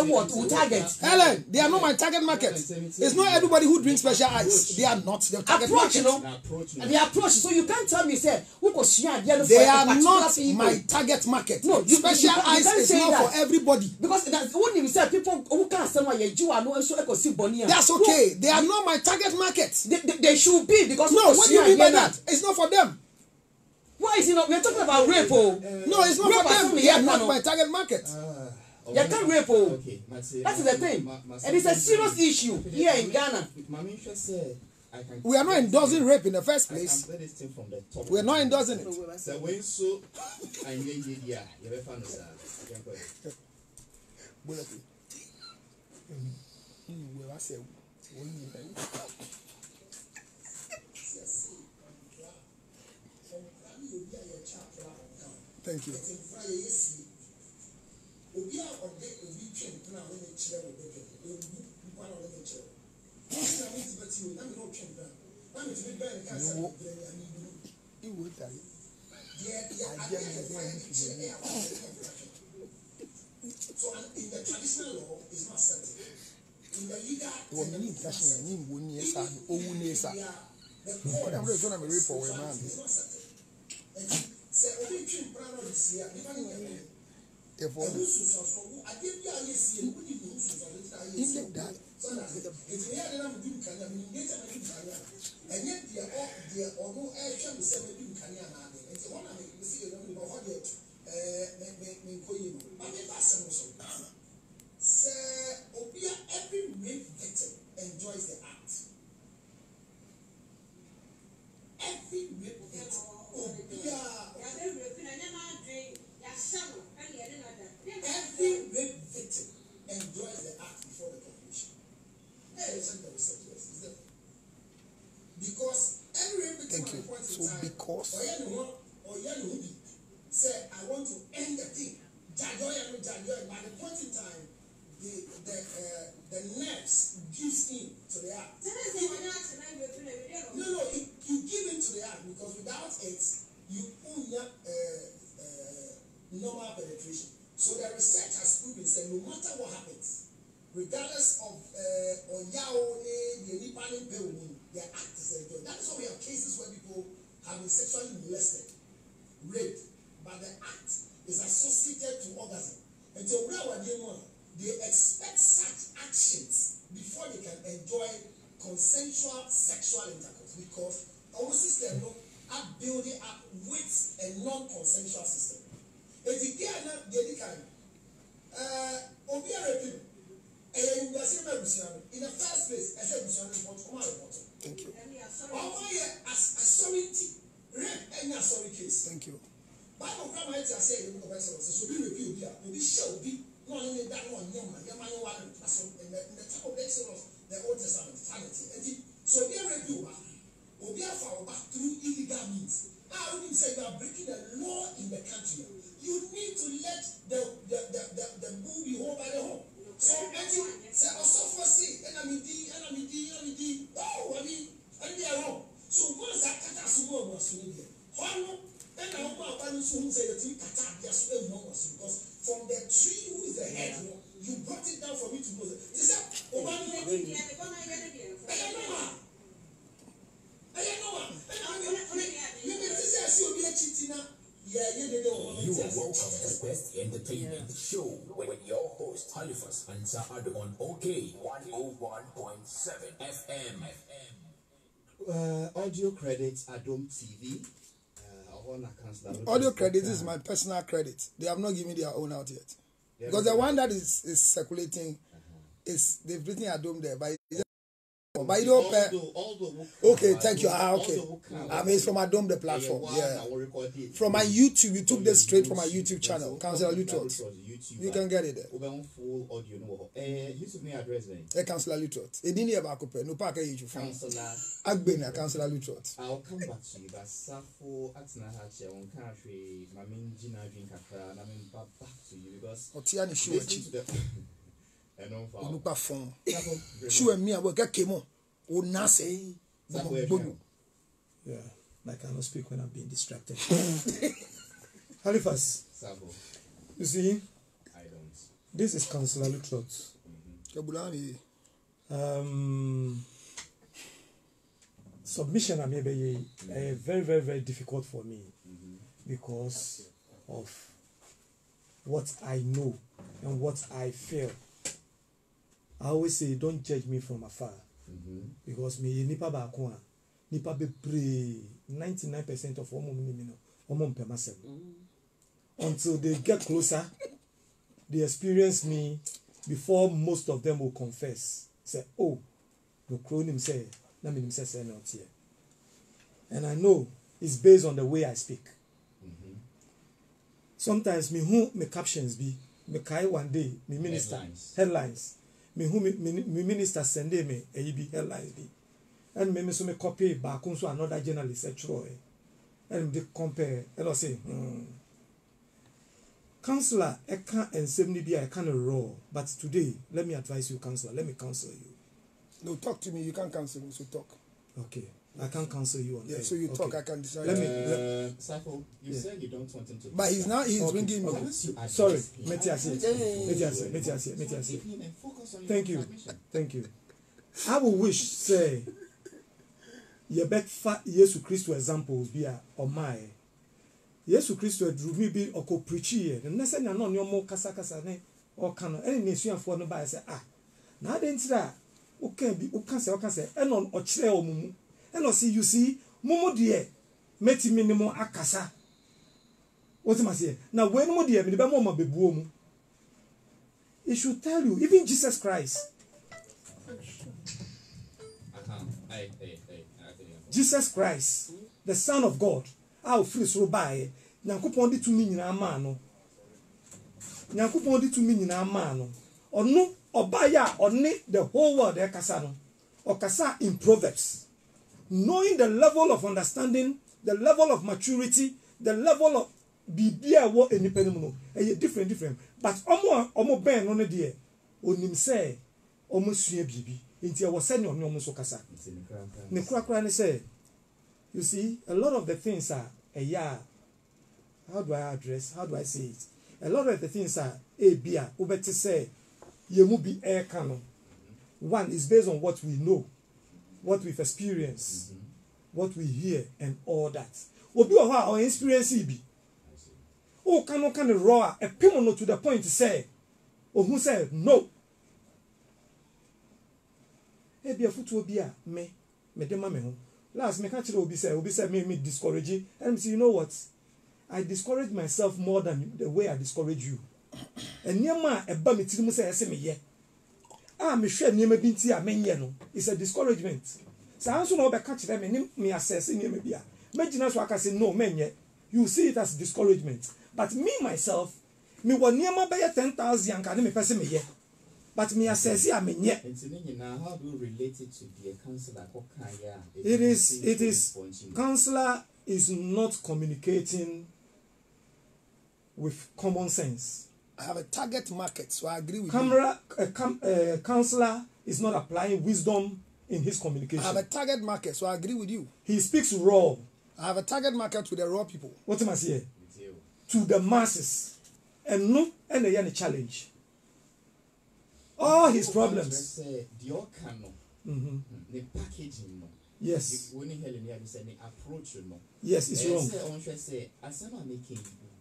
what who target? Helen, they are not my target market. It's not everybody who drinks special ice. They are not the target market. The approach. So you can't tell me say who they are not my target market. No, special ice is not for everybody. Because that's when you say people who can't say why you are no so that's okay. They are not my target market. They should be because no. What do you mean by that? It's not for them. Why is it not? We're talking about rape. No, it's not for them. They are not my target market. You can't rape. Okay, that is the thing. And it's a serious issue here in Ghana. We are not endorsing rape in the first place. We are not endorsing it. Thank you. So in the traditional law, it's not certain. In the legal, it's not certain. Say only twin brother this year, if I if one I give you a yes, you would do so that so that it's here that I'm doing can I mean later and yet they are all no action the same doing can and it's one of the see you know what yet me koyi but that's so say obia every rape victim enjoys the act. Every rape victim obia Because every thank you. So because say I want to end the thing. By the point in time, the nerves gives in to the act. No, you give in to the act because without it, you only normal penetration. So the research has proven that no matter what happens, regardless of the act is enjoyed. That is why we have cases where people have been sexually molested, raped, but the act is associated to orgasm. And so they expect such actions before they can enjoy consensual sexual intercourse because our system are building up with a non-consensual system. In the first place, I said, thank you. Sorry case. Thank you. Bible grammar is say the book of Exodus. So be review here. Be show be no only that one yama yama no one in the top of Exodus, the Old Testament sanity. So be review or be back through illegal means. Now you say you are breaking the law in the country. You need to let the bull be whole by the home. So say also for see enemy D. Oh, I mean they are wrong. So once that catastrophe was and I want to say that because from the tree who is the head, you brought it down for me to know. This is You are welcome to Best Entertainment Show with your host Halifax Ansah Addo on OK 101.7 FM. Audio credits Adom TV. Audio credit is my personal credit. They have not given me their own out yet. Because the one that is circulating is they've written Adom there, but you don't pay. Okay, thank you. Okay. I mean, it's from Adom the platform. Yeah. From my YouTube, you took this straight from my YouTube channel, Councillor Lutrot. You can get it there. YouTube address Councillor Lutrot. It didn't ever occupy. No park YouTube. Councillor. Councillor Lutrot. I'll come back to you, but Safo Atina Hache on country, Mamin Gina drink a Namin back to you because Otiani Shuachi. And on for Lupa phone. Shu and me, I will get came on. Oh, Nase. Yeah, I cannot speak when I'm being distracted. Halifax. Safo. You see, I don't. this is Councillor Lutrot. Submission I may be very, very, very difficult for me because of what I know and what I feel. I always say, don't judge me from afar because me nipa ba ko nipa be pray 99% of until they get closer, they experience me before most of them will confess. Say, oh, the cronin say. And I know it's based on the way I speak. Sometimes me who my captions be me kai one day me minister headlines. Me who me minister send me be headlines be. And me so me copy back so another journalist and they compare and I say Councillor I can't and 70 be I kind of raw, but today let me advise you, Councillor, let me counsel you. No, talk to me. You can't cancel me, so talk. Okay. I can't cancel you on yeah, so you talk, I can decide. Let me Safo, you said you don't want him to. But he's ringing me. Sorry, Thank you. I will wish, say, you bet fat Yesu Christo examples be on my Yesu Christo drew me be or co preach here. The next thing I know, no more kasa ne or can any nation for no by say, now then, okay, say, and on or chair or mumu. And I see, you see, mumu dear, meti minimum akasa. What am I saying? Now, when more dear, the mama be boom, it should tell you, even Jesus Christ. Jesus Christ, the Son of God, I'll free so by Nankupon to me in a man. Nankupon to me in a man. Or no, or baya, or ne the whole world, Casano, or Casa in Proverbs. knowing the level of understanding, the level of maturity, the level of bibia wo enipa no different but omo ben no ne de onim say omo sua bibi nti e wo se ne omo so kasa ne kura ne say you see a lot of the things are how do I say it, a lot of the things are bia obeti say ye mu bi e ka no. One is based on what we know, what we've experienced, what we hear and all that obi o ha or experience bi. Oh, can raw a pimono to the point to say, or who said no. Be a foot will be a me demame. Last me catch will be said me discourage and see, you know what? I discourage myself more than the way I discourage you. And near ma a bummy say me ye. Me share near me binti a men yeno. It's a discouragement. So I also know about catch them and me assessing me be a. Imagine us I say no men yet. You see it as discouragement. But me myself, me won near my 10,000 young can me person me here. But me assess ya me yet. How do you relate it to the counselor? It is counselor is not communicating with common sense. I have a target market, so I agree with you. Counselor is not applying wisdom in his communication. I have a target market, so I agree with you. He speaks raw. I have a target market with the raw people. What am I saying? To the masses, and no, and the challenge. All his problems. The packaging. Yes. Approach. Yes, it's wrong.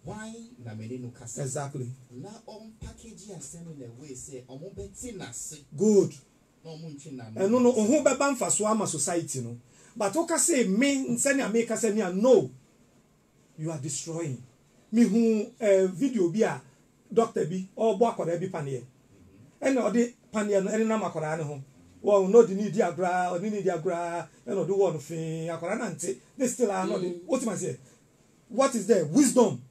Why na no kasa? Exactly. Na on package assembly in a way say omo beti na se. Good. No munchi na. No oho be ban fa so ama society no. But oka say me nsani ameka say no. You are destroying. Me hu video bi a doctor bi or bo akoda bi panie. And odi panie no eni na makoda ne ho. Well, no, the need agra, or the need agra, and or do one thing. Akoda na nte. They still are not. What am I say? What is there? Wisdom.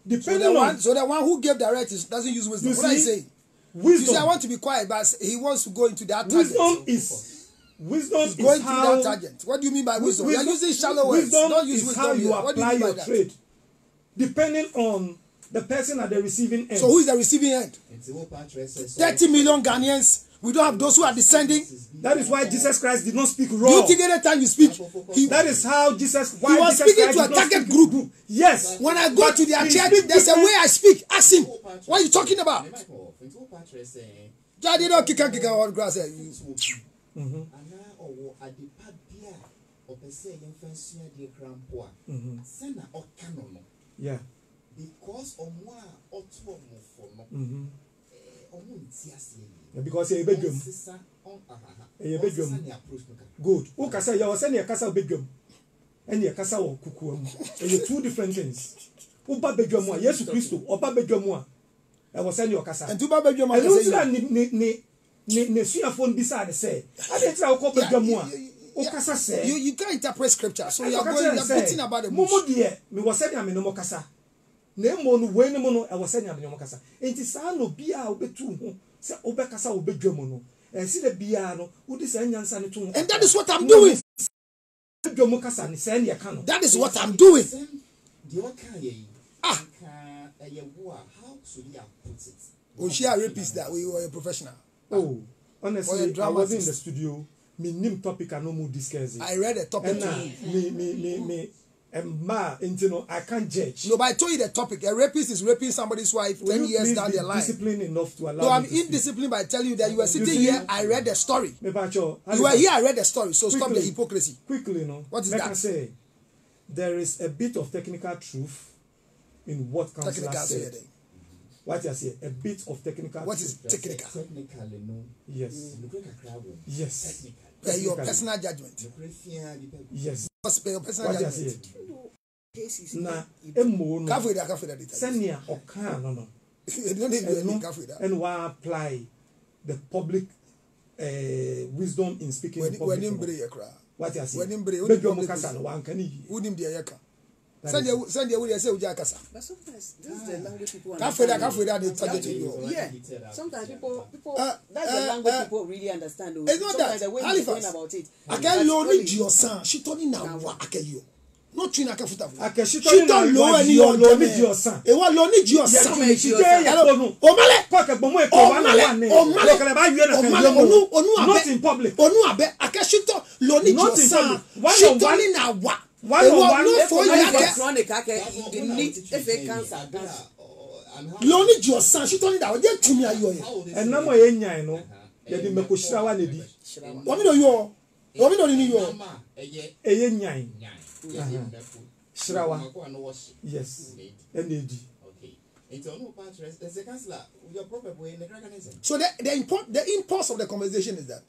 Depending so the one who gave the right doesn't use wisdom. What I say? Wisdom. You say I want to be quiet, but he wants to go into that tangent. Wisdom is going how, through that tangent. What do you mean by wisdom? You are using shallow words. Don't use wisdom. How you here. apply your trade, depending on the person at the receiving end. So who is the receiving end? 30 million Ghanaians. We don't have those who are descending. That is why Jesus Christ did not speak raw. Do you think any time you speak, that is how Jesus. He was speaking to a target group. Yes. When I go to their church, there's a way I speak. Ask him, what are you talking about? Jadi don't kick on grass. Yeah. Because because a bedroom. A bedroom. Good. O kasa ya wase na kasa bedroom. And ya kasa wo kukuam. E two different things. O ba bedroom a Yesu Kristo, o ba bedroom a e wase na kasa. And two ba bedroom a kasa. Ne suafon bisa de say. Ade tira ko bedroom a. O kasa say. You can't interpret scripture. So you are beating about the bush. Momo de me wase na me no kasa. Na mo no we ne mo no e wase na me no kasa. Enti sa no bia obetu ho. Se obekasa obedwam no e si da bia no udi sa nyansa ne to. And that is what I'm doing. Bedwam kasa ne sa ne ya ka no. That is what I'm doing. How should you put it? We share rapist that we were a professional. Oh, honestly, I was in the studio. Me nim topic I no more discuss it. I read a topic. Me I can't judge. No, but I told you the topic. A rapist is raping somebody's wife 10 years down the line. Disciplined enough to allow. No, I'm indisciplined by telling you that you were sitting here. I read the story. You were here. I read the story. So stop the hypocrisy. Quickly, no. What is that? I say there is a bit of technical truth in what counselor said. What you say? A bit of technical. What is technical? Technically, no. Yes. Yes. Your personal judgment. Yes. Your personal judgment. Na emo no. Kafida. Senia oka no. You don't even kafida. And why apply the public wisdom in speaking in public. When what you say? When Bedroom kasa no wan kan yi. Unim dia yaka. Send the way they say Ujakasa. But sometimes this is the language people Kafreda, they target you. Yeah. Sometimes people that's the language people really understand. It's not that. The way you're going about it. I can't loan your son. She told me now what I can you. Not Trina Kafuta. She don't loan your son. It was loaning your son. Not in public. Akashito loaning your son. She told me now what. Lonely your son, she told me that they to me are you. And no more enya no. They be mekoshira wa ne bi. What me do you? What me do you? Enya. Shirawa. Yes. NAD. So the impulse of the conversation is that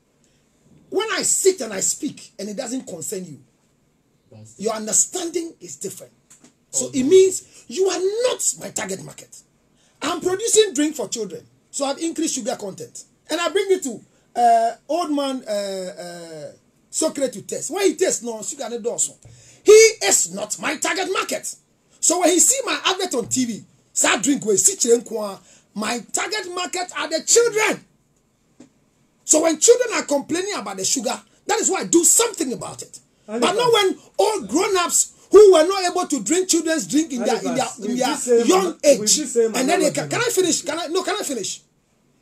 when I sit and I speak and it doesn't concern you, your understanding is different. So it means you are not my target market. I'm producing drink for children, so I've increased sugar content, and I bring it to old man Socrates to test. When he tests, no sugar no dorsal. He is not my target market. So when he see my advert on TV, say drink we see my target market are the children. So when children are complaining about the sugar, that is why I do something about it. But not when all grown-ups who were not able to drink children's drink in their young age. And then they can I finish? Can I finish?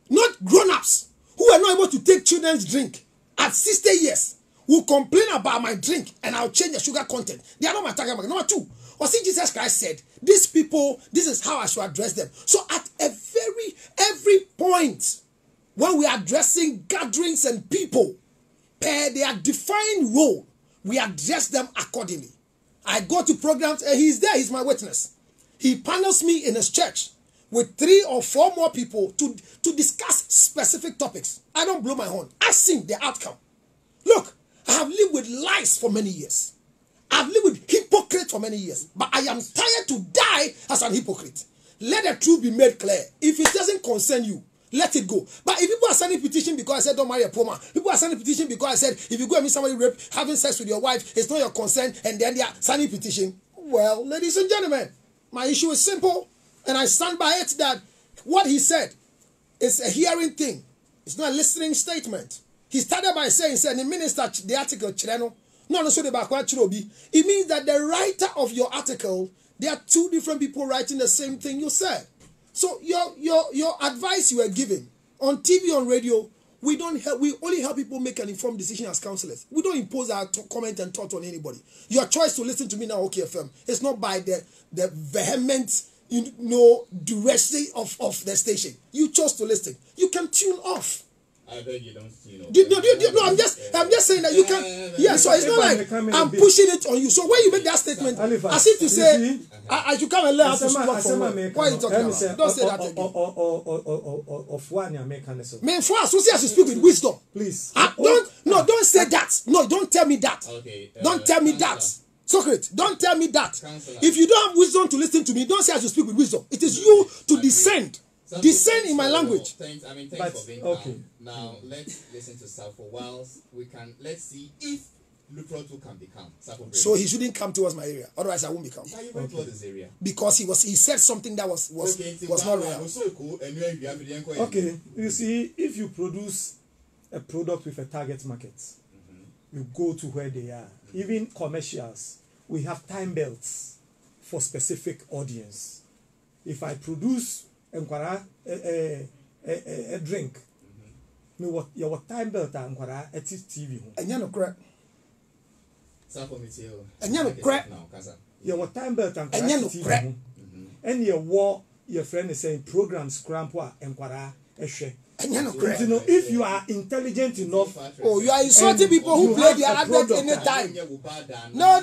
Not grown-ups who were not able to take children's drink at 60 years will complain about my drink and I'll change the sugar content. They are not my target market. Number two, or see Jesus Christ said, these people, this is how I should address them. So at every point when we are addressing gatherings and people, per their defined role, we address them accordingly. I go to programs and he's there, he's my witness. He panels me in his church with 3 or 4 more people to discuss specific topics. I don't blow my horn. I see the outcome. Look, I have lived with lies for many years. I've lived with hypocrites for many years. But I am tired to die as an hypocrite. Let the truth be made clear. If it doesn't concern you, let it go. But if people are signing petition because I said don't marry a poor man, people are signing petition because I said if you go and meet somebody rape, having sex with your wife, it's not your consent, and then they are signing petition. Well, ladies and gentlemen, my issue is simple, and I stand by it that what he said is a hearing thing. It's not a listening statement. He started by saying, the minister, the article, it means that the writer of your article, there are 2 different people writing the same thing you said. So your advice you are giving on TV, on radio, we only help people make an informed decision as counselors. We don't impose our comment and thought on anybody. Your choice to listen to me now, OKFM, it's not by the vehement, duration of the station. You chose to listen. You can tune off. I beg you don't. No, I'm just saying that you can. Yeah, so it's not like I'm pushing it on you. So when you make that statement, as if to say, I should come and learn how to speak from where. Why are you talking about? Don't say that again. Of one mechanism. Man, for us, I should speak with wisdom. Please. Don't say that. No, don't tell me that. Okay. Don't tell me that. Socrates, don't tell me that. If you don't have wisdom to listen to me, don't say I should speak with wisdom. It is you to descend. Descend in my language. Thanks for being okay. Now let's listen to Safo. Whilst let's see if Lutro can become Safo. So he shouldn't come towards my area. Otherwise, I won't become. Why you went towards this area? Because he said something that was not real. Okay, you see, if you produce a product with a target market, you go to where they are. Even commercials, we have time belts for specific audience. If I produce a drink, your time belt and at TV. And you know, correct. And you know, correct. Your time belt and TV. And your friend is saying programs crampa and quara a share. And you know, correct. If you are intelligent enough, you are insulting people who play their advert anytime. No.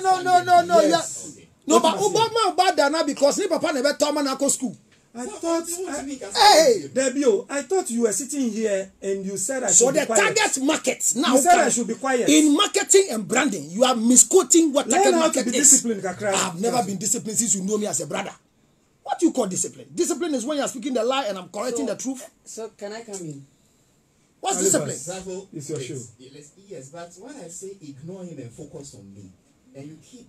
Yes. No, but Obama bad now because ni papa never taught man at school. I thought, Debio, I thought you were sitting here and you said I should be quiet. So the target market now. You said I should be quiet. In marketing and branding, you are misquoting what target market is. I've never been disciplined since you know me as a brother. What do you call discipline? Discipline is when you are speaking the lie and I'm correcting the truth. So can I come in? What's discipline? It's your show. Yes, but when I say ignore him and focus on me, and you keep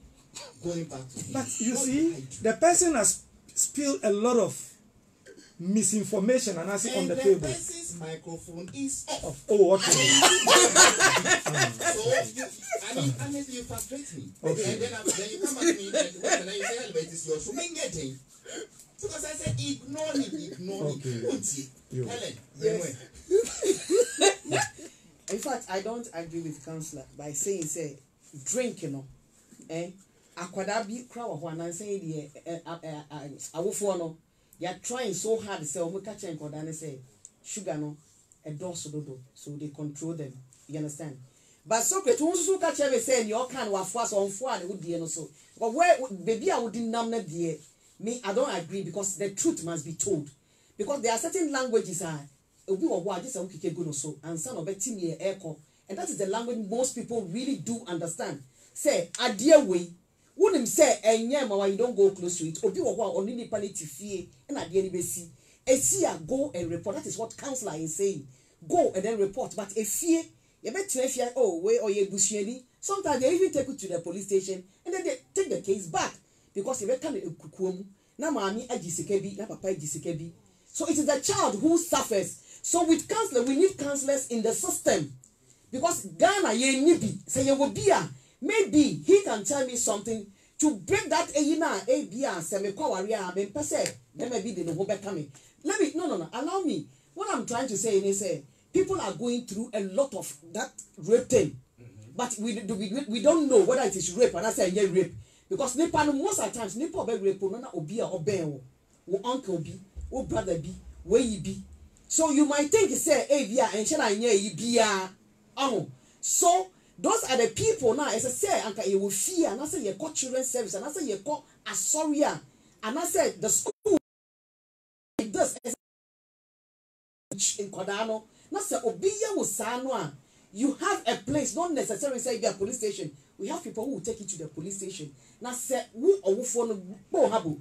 going back to him. But you see, the person has spilled a lot of misinformation and that's it on the table. And the person's microphone is off. Oh, okay. So, honestly, you frustrate me. Okay. And then you come back to me and you say, but it's your show. Because I said, ignore it. Helen, yes. In fact, I don't agree with Councillor by saying, say, drink, akwada crowd of one and say, no. You are trying so hard to say, oh, we catch and say, sugar no, a dose so they control them. You understand? But Socrates also catch every say, your can was force on four and would be and so. But where baby I wouldn't numb the me, I don't agree because the truth must be told. Because there are certain languages we were what this okay good so and son of a team here echo. And that is the language most people really do understand. Say, a dear way. Wouldn't say, and yeah, you don't go close to it, or be a while on any palliative fee, and at the end, a see go and report. That is what Councillor is saying. Go and then report. But if fear, you bet if you oh, way or ye bushy, sometimes they even take you to the police station and then they take the case back because if they can't kukum, na mommy a GCKB, na papa GCKB. So it is the child who suffers. So with counsellor, we need counsellors in the system because Ghana ye nibi say you will be a. Maybe he can tell me something to break that Let me no. Allow me. What I'm trying to say is people are going through a lot of that rape thing. But we don't know whether it is rape and I say yeah rape. Because most of the times Nipa be rape no na obi or ben o uncle be, o brother be, where you be. So you might think say bia and shana nye bia. So those are the people now. As I say, Anka, you will fear, and I say you call children's service, and I say you call Asoria, and I said the school like this in Kodano. Now say Obiya Musanoa. You have a place, not necessarily say be a police station. We have people who will take you to the police station. Now say who or who for no habu.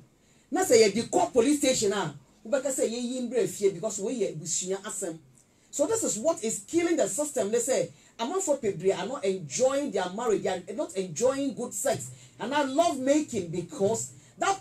Now say you call police station now. Ubeka say ye imbre fear because we ye bushia asem. So this is what is killing the system. They say among for people are not enjoying their marriage, they are not enjoying good sex, and I love making because that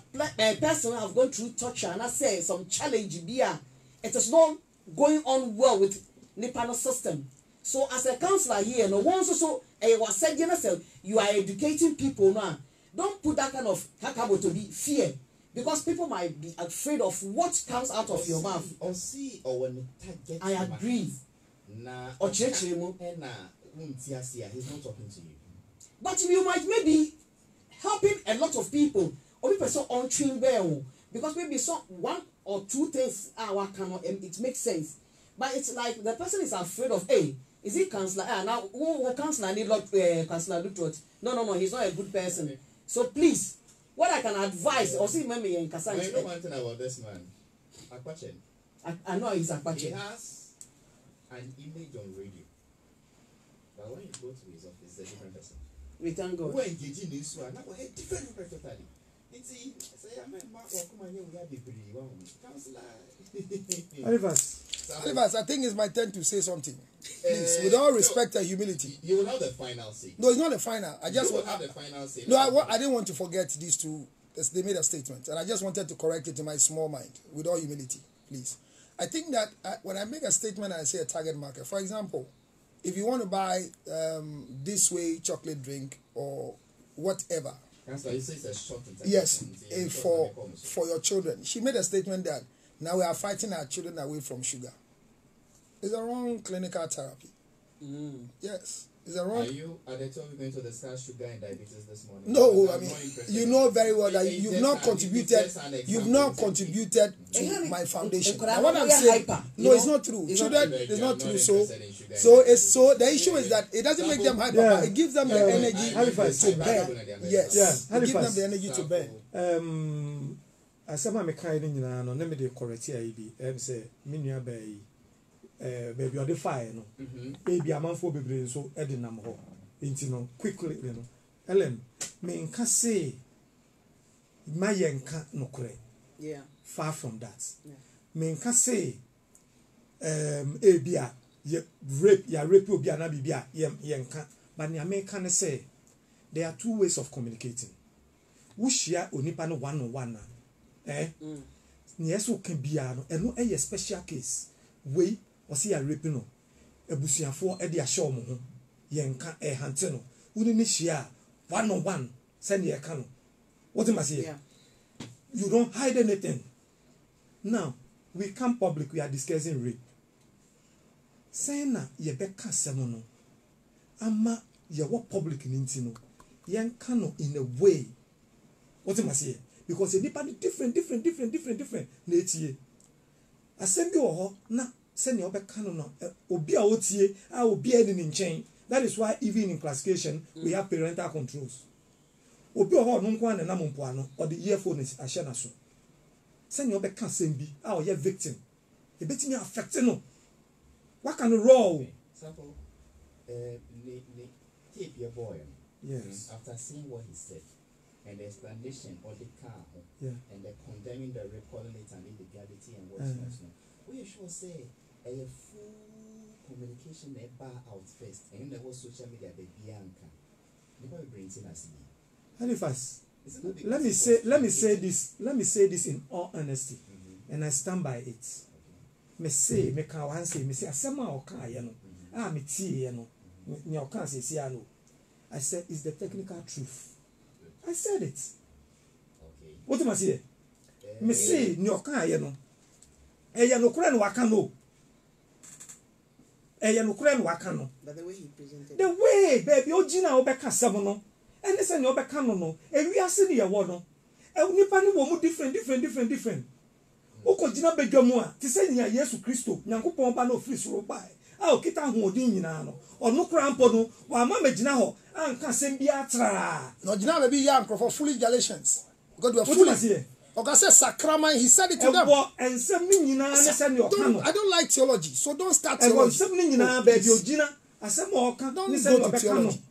person have gone through torture and I say some challenge beer. It is not going on well with Nipano system. So as a counselor here, no one also was said yourself, you are educating people now. Don't put that kind of hakabo to be fear. Because people might be afraid of what comes out of your mouth. I agree. He's not talking to you. But you might maybe helping a lot of people. Or people so on train bell. Because maybe some one or two things it makes sense. But it's like the person is afraid of, hey, is he counselor? Now who counselor need lot counselor do No, he's not a good person. So please. What I can advise, or see, maybe in Kasai. I know one thing about this man, Akwachen. I know he's Akwachen. He has an image on radio, but when you go to his office, he's a different person. We thank God. Who engage in this one? Now we have different totally. It's say I'm Alivas, I think it's my turn to say something. Please, with all respect and humility. You will have the final say. No, it's not the final. I just will have the final say. No, I didn't want to forget these two. They made a statement, and I just wanted to correct it in my small mind, with all humility, please. I think that when I make a statement, I say a target market. For example, if you want to buy this way chocolate drink or whatever. Councillor, you say it's a short intervention. Yes, for your children. She made a statement that now we are fighting our children away from sugar. It's a wrong clinical therapy. Yes. Is that wrong? Are they two going to discuss sugar and diabetes this morning? No, I mean, you know very well that you've not contributed to my foundation. Now, what I'm saying, no, it's not true. Children, it's not true. So the issue is that it doesn't make them hyper, but it gives them the energy to bear. Yes, it gives them the energy to bear. Asama me kind in na no me de correct here bi say me nua ba yi baby o de fire no e bi amanfo bebre so e de nam ho enti no quickly no Ellen me nka say ma ye nka no kore far from that me nka say e bia ye rape obi ana bibia ye nka but ne American say there are two ways of communicating. wohyia onipa no one on one nyeso ka bia no eno eye special case we osi ya rape no abusuafo e de ahye omo ho yenka hante no woni ne hyia one on one send ye ka no what am I saying? You don't hide anything. Now we come public, we are discussing rape. Saying na ye be ka semo no ama ye wo public ninti no yenka no in a way. What am I saying? Because a different na etie asem bi wo ho na se ne obeka no obi a otie a obi a ni nchen. That is why even in classification we have parental controls. Obi o ho no nko na nampo ano or the earphone is ahye na so se ne obeka asem bi a o ye victim e betimi affect no what can roll example tape your boy yes after seeing what he said and the explanation or the car and the condemning the recalling it and illegality and what's not. We sure say a full communication bar out first and the whole social media the Bianca. Nobody brings in us. Halifax, let me say this in all honesty, and I stand by it. Me say me can one say me say asema oka ye no me tie ye no me oka say sia no. I said it's the technical truth. I said it. Okay. What am I say? Me say ni oka ye no. Eya no kura no waka no. Eya no kura no waka no. But the way he presented. The way baby ogina obeka semo no. Ene se ni obeka no ewiase ni ye wo no. Nipa ni wo mu different. Oko gina bedwamu a te se nya Yesu Kristo Nyankopon ba na ofiri soro ba a okita hoodin nyina no ono kra mpo no wa ma magina ho anka sem bia tra no gina be ya for fully Galatians because we are fully okay say sacrament he said it to them and sem ni nyina ne se ni oka I don't like theology so don't start theology sem ni nyina ba bi ogina asem oka don't go to theology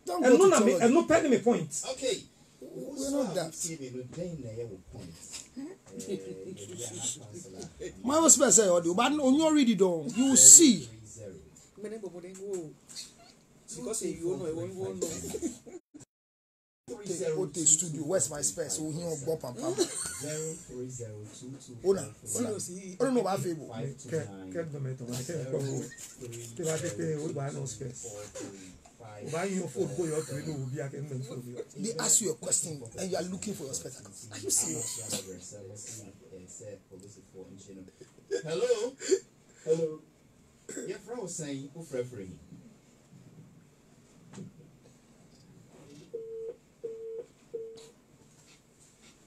don't go to theology and no pen me point okay we're not that my husband say but on your read it down you will see because you know Ote studio where's my space so here go pam pam 03022 ona I don't know about Facebook get the meto te va te o ba no space why you for go your to no be aken men for you they ask you a question and you are looking for your spectacles are you serious hello your friend was saying who referring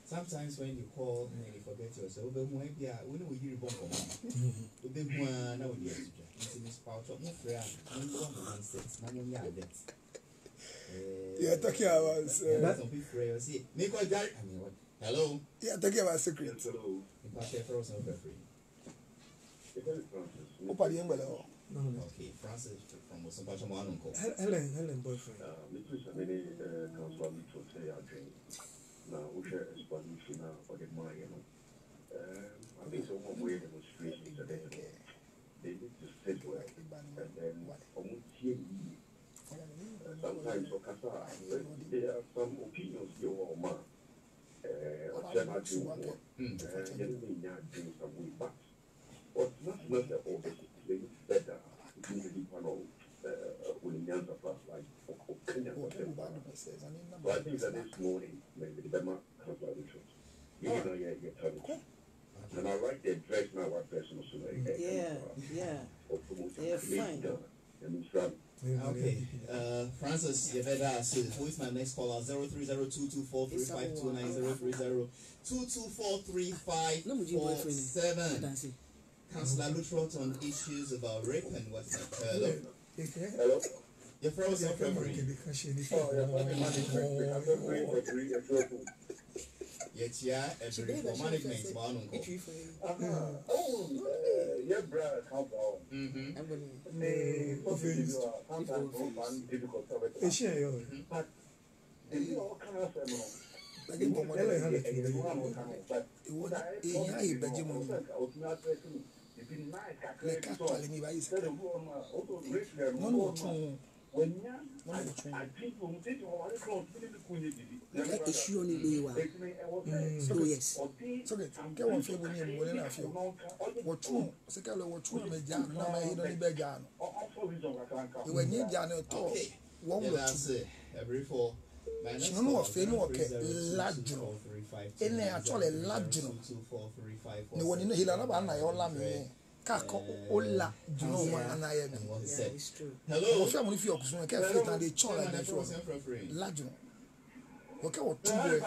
sometimes when you call and you forget yourself, we know you bomb now we are this part of my friend. Yeah, talking about hello. Yeah, talking about secrets. Hello. Okay, Francis from Helen boyfriend. Now, we share explanation for the money. I think some of the demonstrations are there. They need to sit well, and then sometimes there are some opinions you are man. Alternative one. Doing some way back. But not the order. They need better. Usually, Williams of us like opinion. So I think that this morning, maybe the Bema consultation, you know, you're telling me. And I like the dress now, what person so okay, Francis, you better ask who is my next caller? 03022435290 2243547. Councillor Lutrot on issues about rape and whatnot. Hello. Hello. Your friend your February. Yes, yeah, every for management. Yeah, brother, come on. issue on the oh yes. So get one favor near me when I feel. What true? Second, what true? I'm a Jan, and I'm a hidden Began. You were near Jan at all. One will say every four. She don't know if you know okay, Ladjo. In there, actually, Ladjo. No one in the hill, and I all love me. Kako Ola, you know, and I am. Yeah, it's true. Hello, family if you're going to get fit and they chop like that. Ladjo. Okay, what two boy?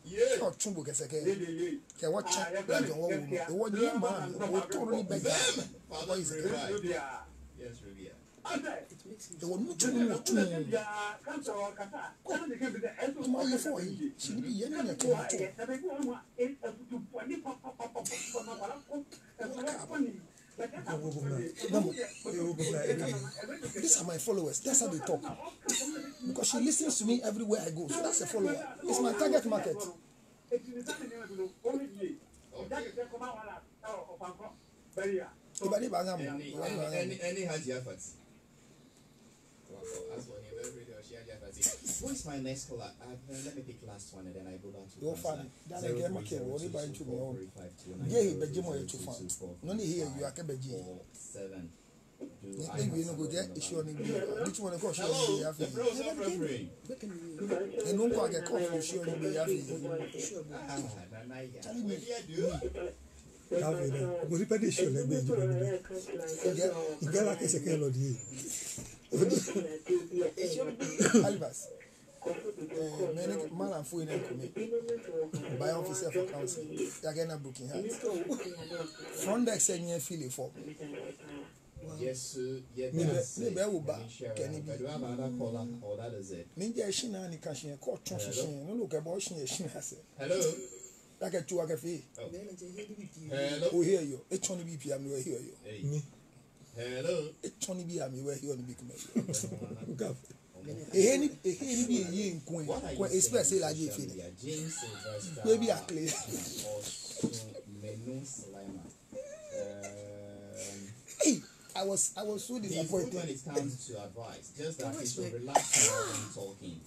Yeah, two boy gets a game. Okay, what chat? Ladjo, what you man? What totally bad. What is it? Yes, Rivia. There were no two. Tomorrow for him. She be young and these are my followers. That's how they talk. Because she listens to me everywhere I go. So that's a follower. It's my target market. Any Haji efforts? Who is my next caller? Let me pick last one and then I go down to you're funny. That's a game market. What about you? Yeah, but Jim, you're too fun. None here, you are Kebeji. 7. I think we know go get issue on the which one of course you have to. And don't go get coffee, issue on the mo rí pẹ́ẹ́dì ìṣòro ẹgbẹ́ ìjọba nílẹ̀ ìgbẹ́ alákẹ́sẹ̀kẹ́ lọ díẹ̀. Alibas many man and food in me by officer for council again a booking hat front desk say you feel it for yes maybe I will back can it be do have another caller or that is it ninja shina ni kan shin ko tun shin no look about shin shina say hello like a two akafe hello oh hear you it's on the bp am we hear you me hello it's on the bp am we hear on the big man eheni bi eyi nkun ko express say la je fe baby a clear I was so disappointed when it comes to advice just that he should relax when talking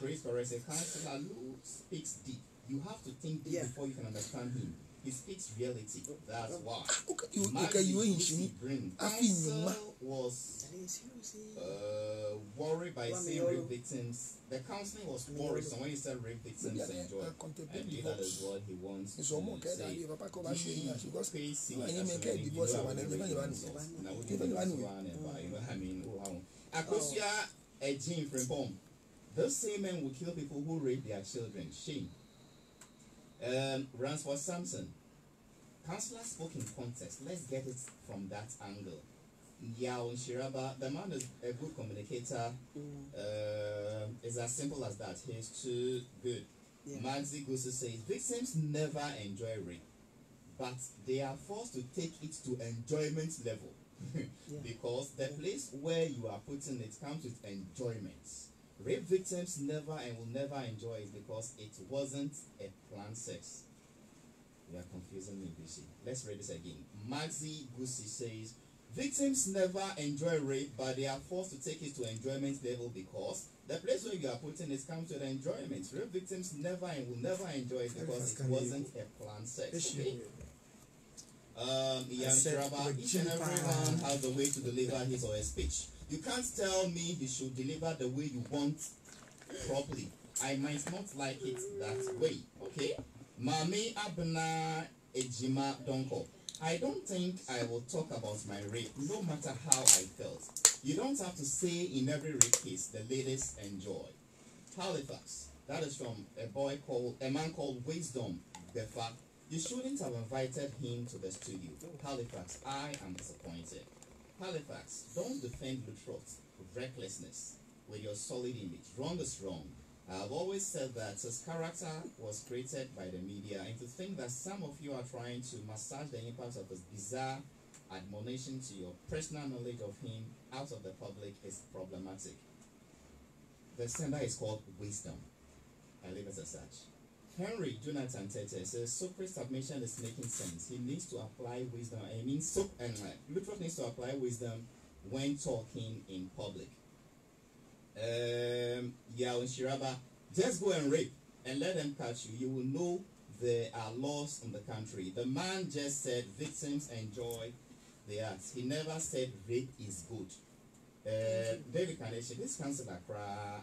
praise correct a counselor who speaks deep. You have to think deep before you can understand him. He speaks reality. That's why. Counsel was worried by saying rape victims. The counseling was worried. So when he said rape victims enjoy, I believe that is what he wants to say. Akosia Ejin Frimpong. Those same men will kill people who rape their children. Shame. Ransford Sampson. Counselor spoke in context. Let's get it from that angle. Yao Shiraba, the man is a good communicator. It's as simple as that. He's too good. Maxi Gusu says victims never enjoy rape, but they are forced to take it to enjoyment level because the place where you are putting it comes with enjoyment. Rape victims never and will never enjoy it because it wasn't a planned sex. You are confusing me, Gusi. Let's read this again. Maxi Gusi says, victims never enjoy rape, but they are forced to take it to enjoyment level because the place where you are putting it comes with enjoyment. Rape victims never and will never enjoy it because it wasn't a planned sex. Okay? Ian Shraba, each and everyone has a way to deliver his or her speech. You can't tell me he should deliver the way you want properly. I might not like it that way, okay? Mami Abna Ejima Donko. I don't think I will talk about my rape, no matter how I felt. You don't have to say in every rape case the ladies enjoy. Halifax. That is from a man called Wisdom Befa. You shouldn't have invited him to the studio. Halifax, I am disappointed. Halifax, don't defend Lutrot recklessness with your solid image. Wrong is wrong. I've always said that his character was created by the media, and to think that some of you are trying to massage the impact of his bizarre admonition to your personal knowledge of him out of the public is problematic. The sender is called Wisdom. I leave it as such. Henry Jonathan Tete says Socrates' submission is making sense. He needs to apply wisdom. I mean, Lutrot needs to apply wisdom when talking in public. Yeah, in Shiraba, just go and rape and let them catch you. You will know there are laws in the country. The man just said victims enjoy the arts. He never said rape is good. David Carnation, this councillor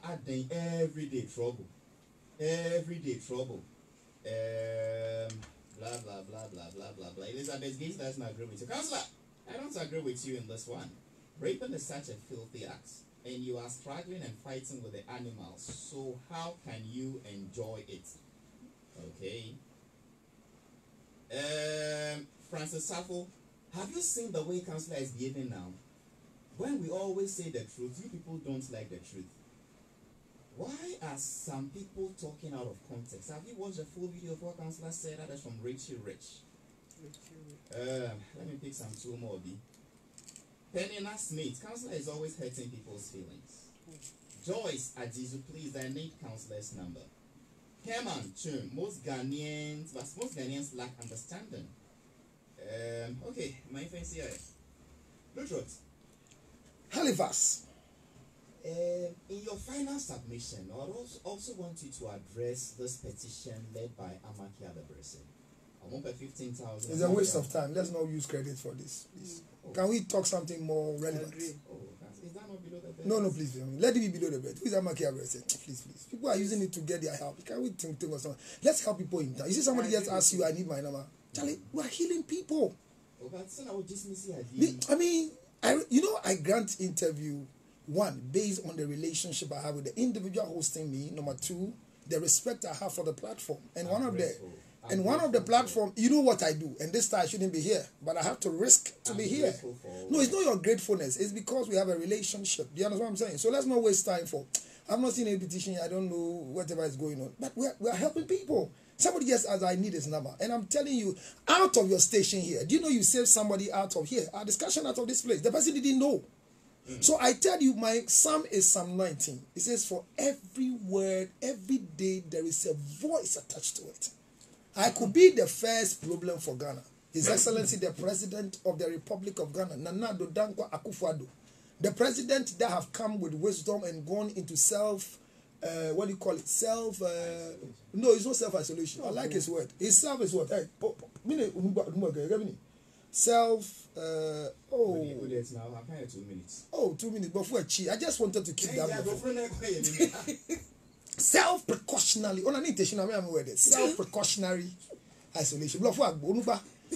adding everyday trouble. Everyday trouble. Blah blah blah blah blah blah blah. Elizabeth Gates doesn't agree with you. Councillor, I don't agree with you in this one. Raping is such a filthy act, and you are struggling and fighting with the animals. So how can you enjoy it? Okay. Francis Safo, have you seen the way councillor is behaving now? When we always say the truth, you people don't like the truth. Why are some people talking out of context? Have you watched the full video of what councillor said? That is from Richie Rich. Let me pick some two more. Penina Smith, councillor is always hurting people's feelings. Joyce Ajizu, please, I need councillor's number. Herman Chum, most Ghanaians lack understanding. Okay, my fancy here. Lutrot. Halifax. In your final submission, I would also want you to address this petition led by Amaki Adabrese. I want 15,000. It's a waste of time. Let's not use credit for this, please. Can we talk something more relevant? Is that not below the bed? No, please. Let it be below the bed. Who is Amaki Adabrese? Please. People are using it to get their help. Can we think of something? Let's help people in time. You see somebody just asks you, I need my number. Charlie, we are healing people. I mean, I grant interview 1, based on the relationship I have with the individual hosting me. Number 2, the respect I have for the platform. And one of the platform, you know what I do. And this time I shouldn't be here, but I have to risk to be here. No, it's not your gratefulness. It's because we have a relationship. Do you understand what I'm saying? So let's not waste time for. I'm not seeing a petition. I don't know whatever is going on. But we're helping people. Somebody just as I need his number. And I'm telling you, out of your station here, do you know you saved somebody out of here? Our discussion out of this place. The person didn't know. So I tell you, my psalm is Psalm 19. It says, for every word, every day, there is a voice attached to it. I could be the first problem for Ghana. His Excellency, the President of the Republic of Ghana, Nana Addo Dankwa Akufo-Addo. The president that have come with wisdom and gone into what do you call it? No, it's not self-isolation. I like his word. His self is what? Now, I 2 minutes. Oh, 2 minutes. But for a chi, I just wanted to keep that. Self-precautionary. Self-precautionary isolation.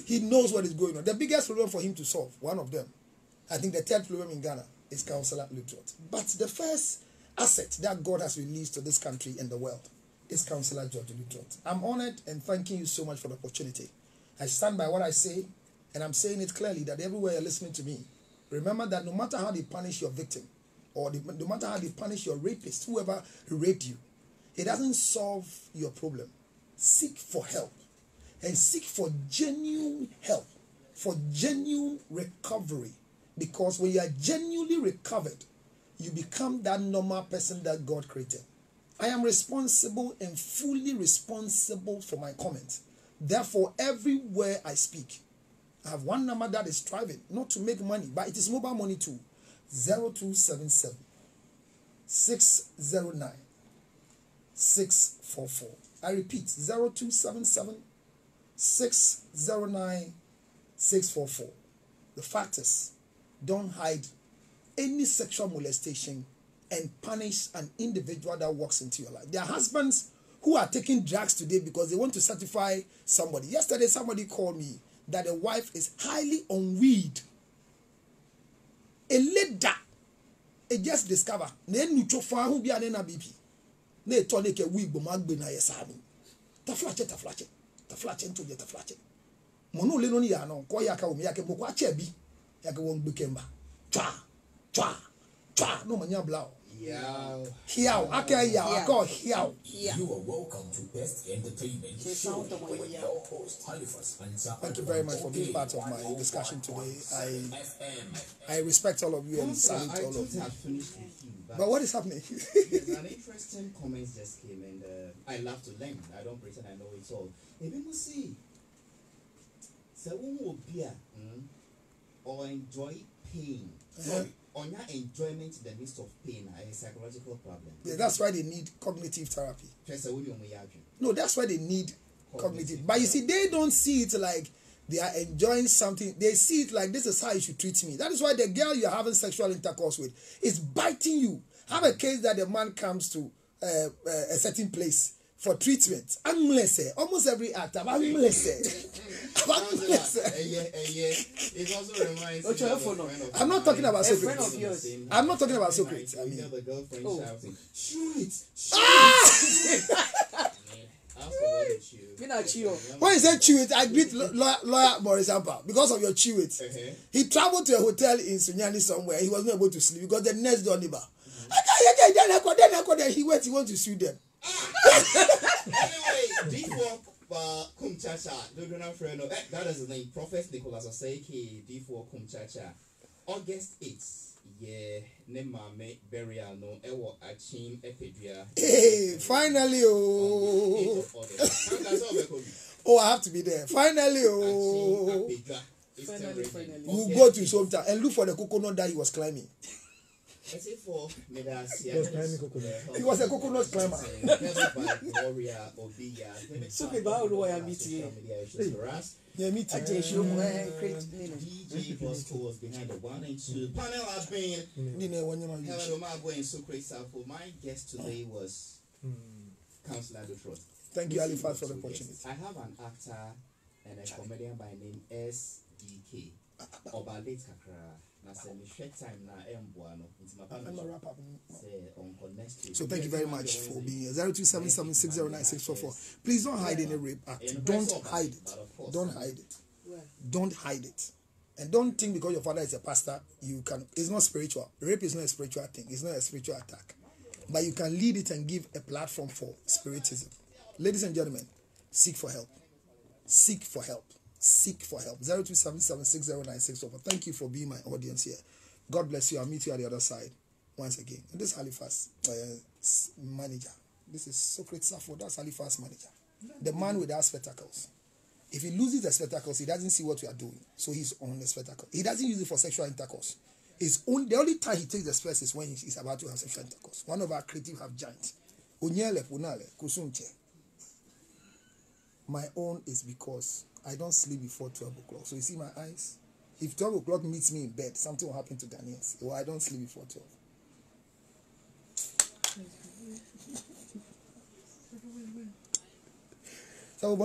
He knows what is going on. The biggest problem for him to solve, one of them, I think the third problem in Ghana is Councillor Lutrot. But the first asset that God has released to this country and the world is Councillor George Lutrot. I'm honored and thanking you so much for the opportunity. I stand by what I say, and I'm saying it clearly that everywhere you're listening to me, remember that no matter how they punish your victim, or no matter how they punish your rapist, whoever raped you, it doesn't solve your problem. Seek for help, and seek for genuine help, for genuine recovery. Because when you are genuinely recovered, you become that normal person that God created. I am responsible and fully responsible for my comments. Therefore, everywhere I speak, I have one number that is striving not to make money, but it is mobile money too. 0277 609 644. I repeat, 0277 609 644. The fact is, don't hide any sexual molestation and punish an individual that walks into your life. There are husbands who are taking drugs today because they want to satisfy somebody. Yesterday, somebody called me that the wife is highly on weed. A lady, it just discover. Ne nucho fa hu bia ne na BP. Ne to ne ke weed bo magbe na yesami. Taflache nto je taflache. Mono le no ni ya no ko ya ka o mi ya ke bo kwa che bi. Ya ke won gbe kemba. Twa. No manya blau. Hiao. Okay, yeah. I call hiao. You are welcome to Best Entertainment Show with your host, Halifax Ansah. Thank you very much for being part of my discussion today. I respect all of you and salute all of you. But what is happening? An interesting comment just came, and I love to learn. I don't pretend I know it all. Maybe we'll see. So, we will beer or enjoy pain. Sorry. on your enjoyment in the midst of pain is a psychological problem. Yeah, that's why they need cognitive therapy. No, that's why they need cognitive. But you see, they don't see it like they are enjoying something. They see it like, this is how you should treat me. That is why the girl you're having sexual intercourse with is biting you. Have a case that the man comes to a certain place for treatment. Almost every actor. It also reminds me I'm not talking about Socrates. I'm not talking about Socrates. I mean, the girlfriend shouting, shoot when he said chew it, I greet lawyer Maurice Ampa because of your chew it. He traveled to a hotel in Sunyani somewhere. He was not able to sleep because the next door neighbor. He went. He wants to sue them. Anyway, D4 Kumchacha, that is his name. Prophet Nicholas Oseke, D4 Kumchacha. August 8th. Yeah, Nemame burial no ewo achim epedua. Hey, finally, oh. Oh, I have to be there. Finally, oh. Finally. We'll go to his hometown and look for the coconut that he was climbing. He was a coconut climber. So people how do I meet you? Yeah, me too. DJ was behind the 1 and 2. Panel has been Hello Mago and Socrates Sample. My guest today was Councillor Detroit. Thank you, Halifax, for the opportunity. I have an actor and a comedian by name SDK. Obalate Kakra. So thank you very much for being here. 0277609644. Please don't hide any rape act. Don't hide it. Don't hide it. Don't hide it. And don't think because your father is a pastor, you can. It's not spiritual. Rape is not a spiritual thing. It's not a spiritual attack. But you can lead it and give a platform for spiritism. Ladies and gentlemen, seek for help. Seek for help. Seek for help. 0277609644. Thank you for being my audience here. God bless you. I'll meet you at the other side once again. And this is Halifax manager. This is Socrates Sappho. That's Halifax manager. The man with the spectacles. If he loses the spectacles, he doesn't see what we are doing. So he's on the spectacle. He doesn't use it for sexual intercourse. The only time he takes the specs is when he's about to have sexual intercourse. One of our creative have giants. My own is because I don't sleep before 12 o'clock. So you see my eyes? If 12 o'clock meets me in bed, something will happen to Daniels. Well, I don't sleep before 12. So,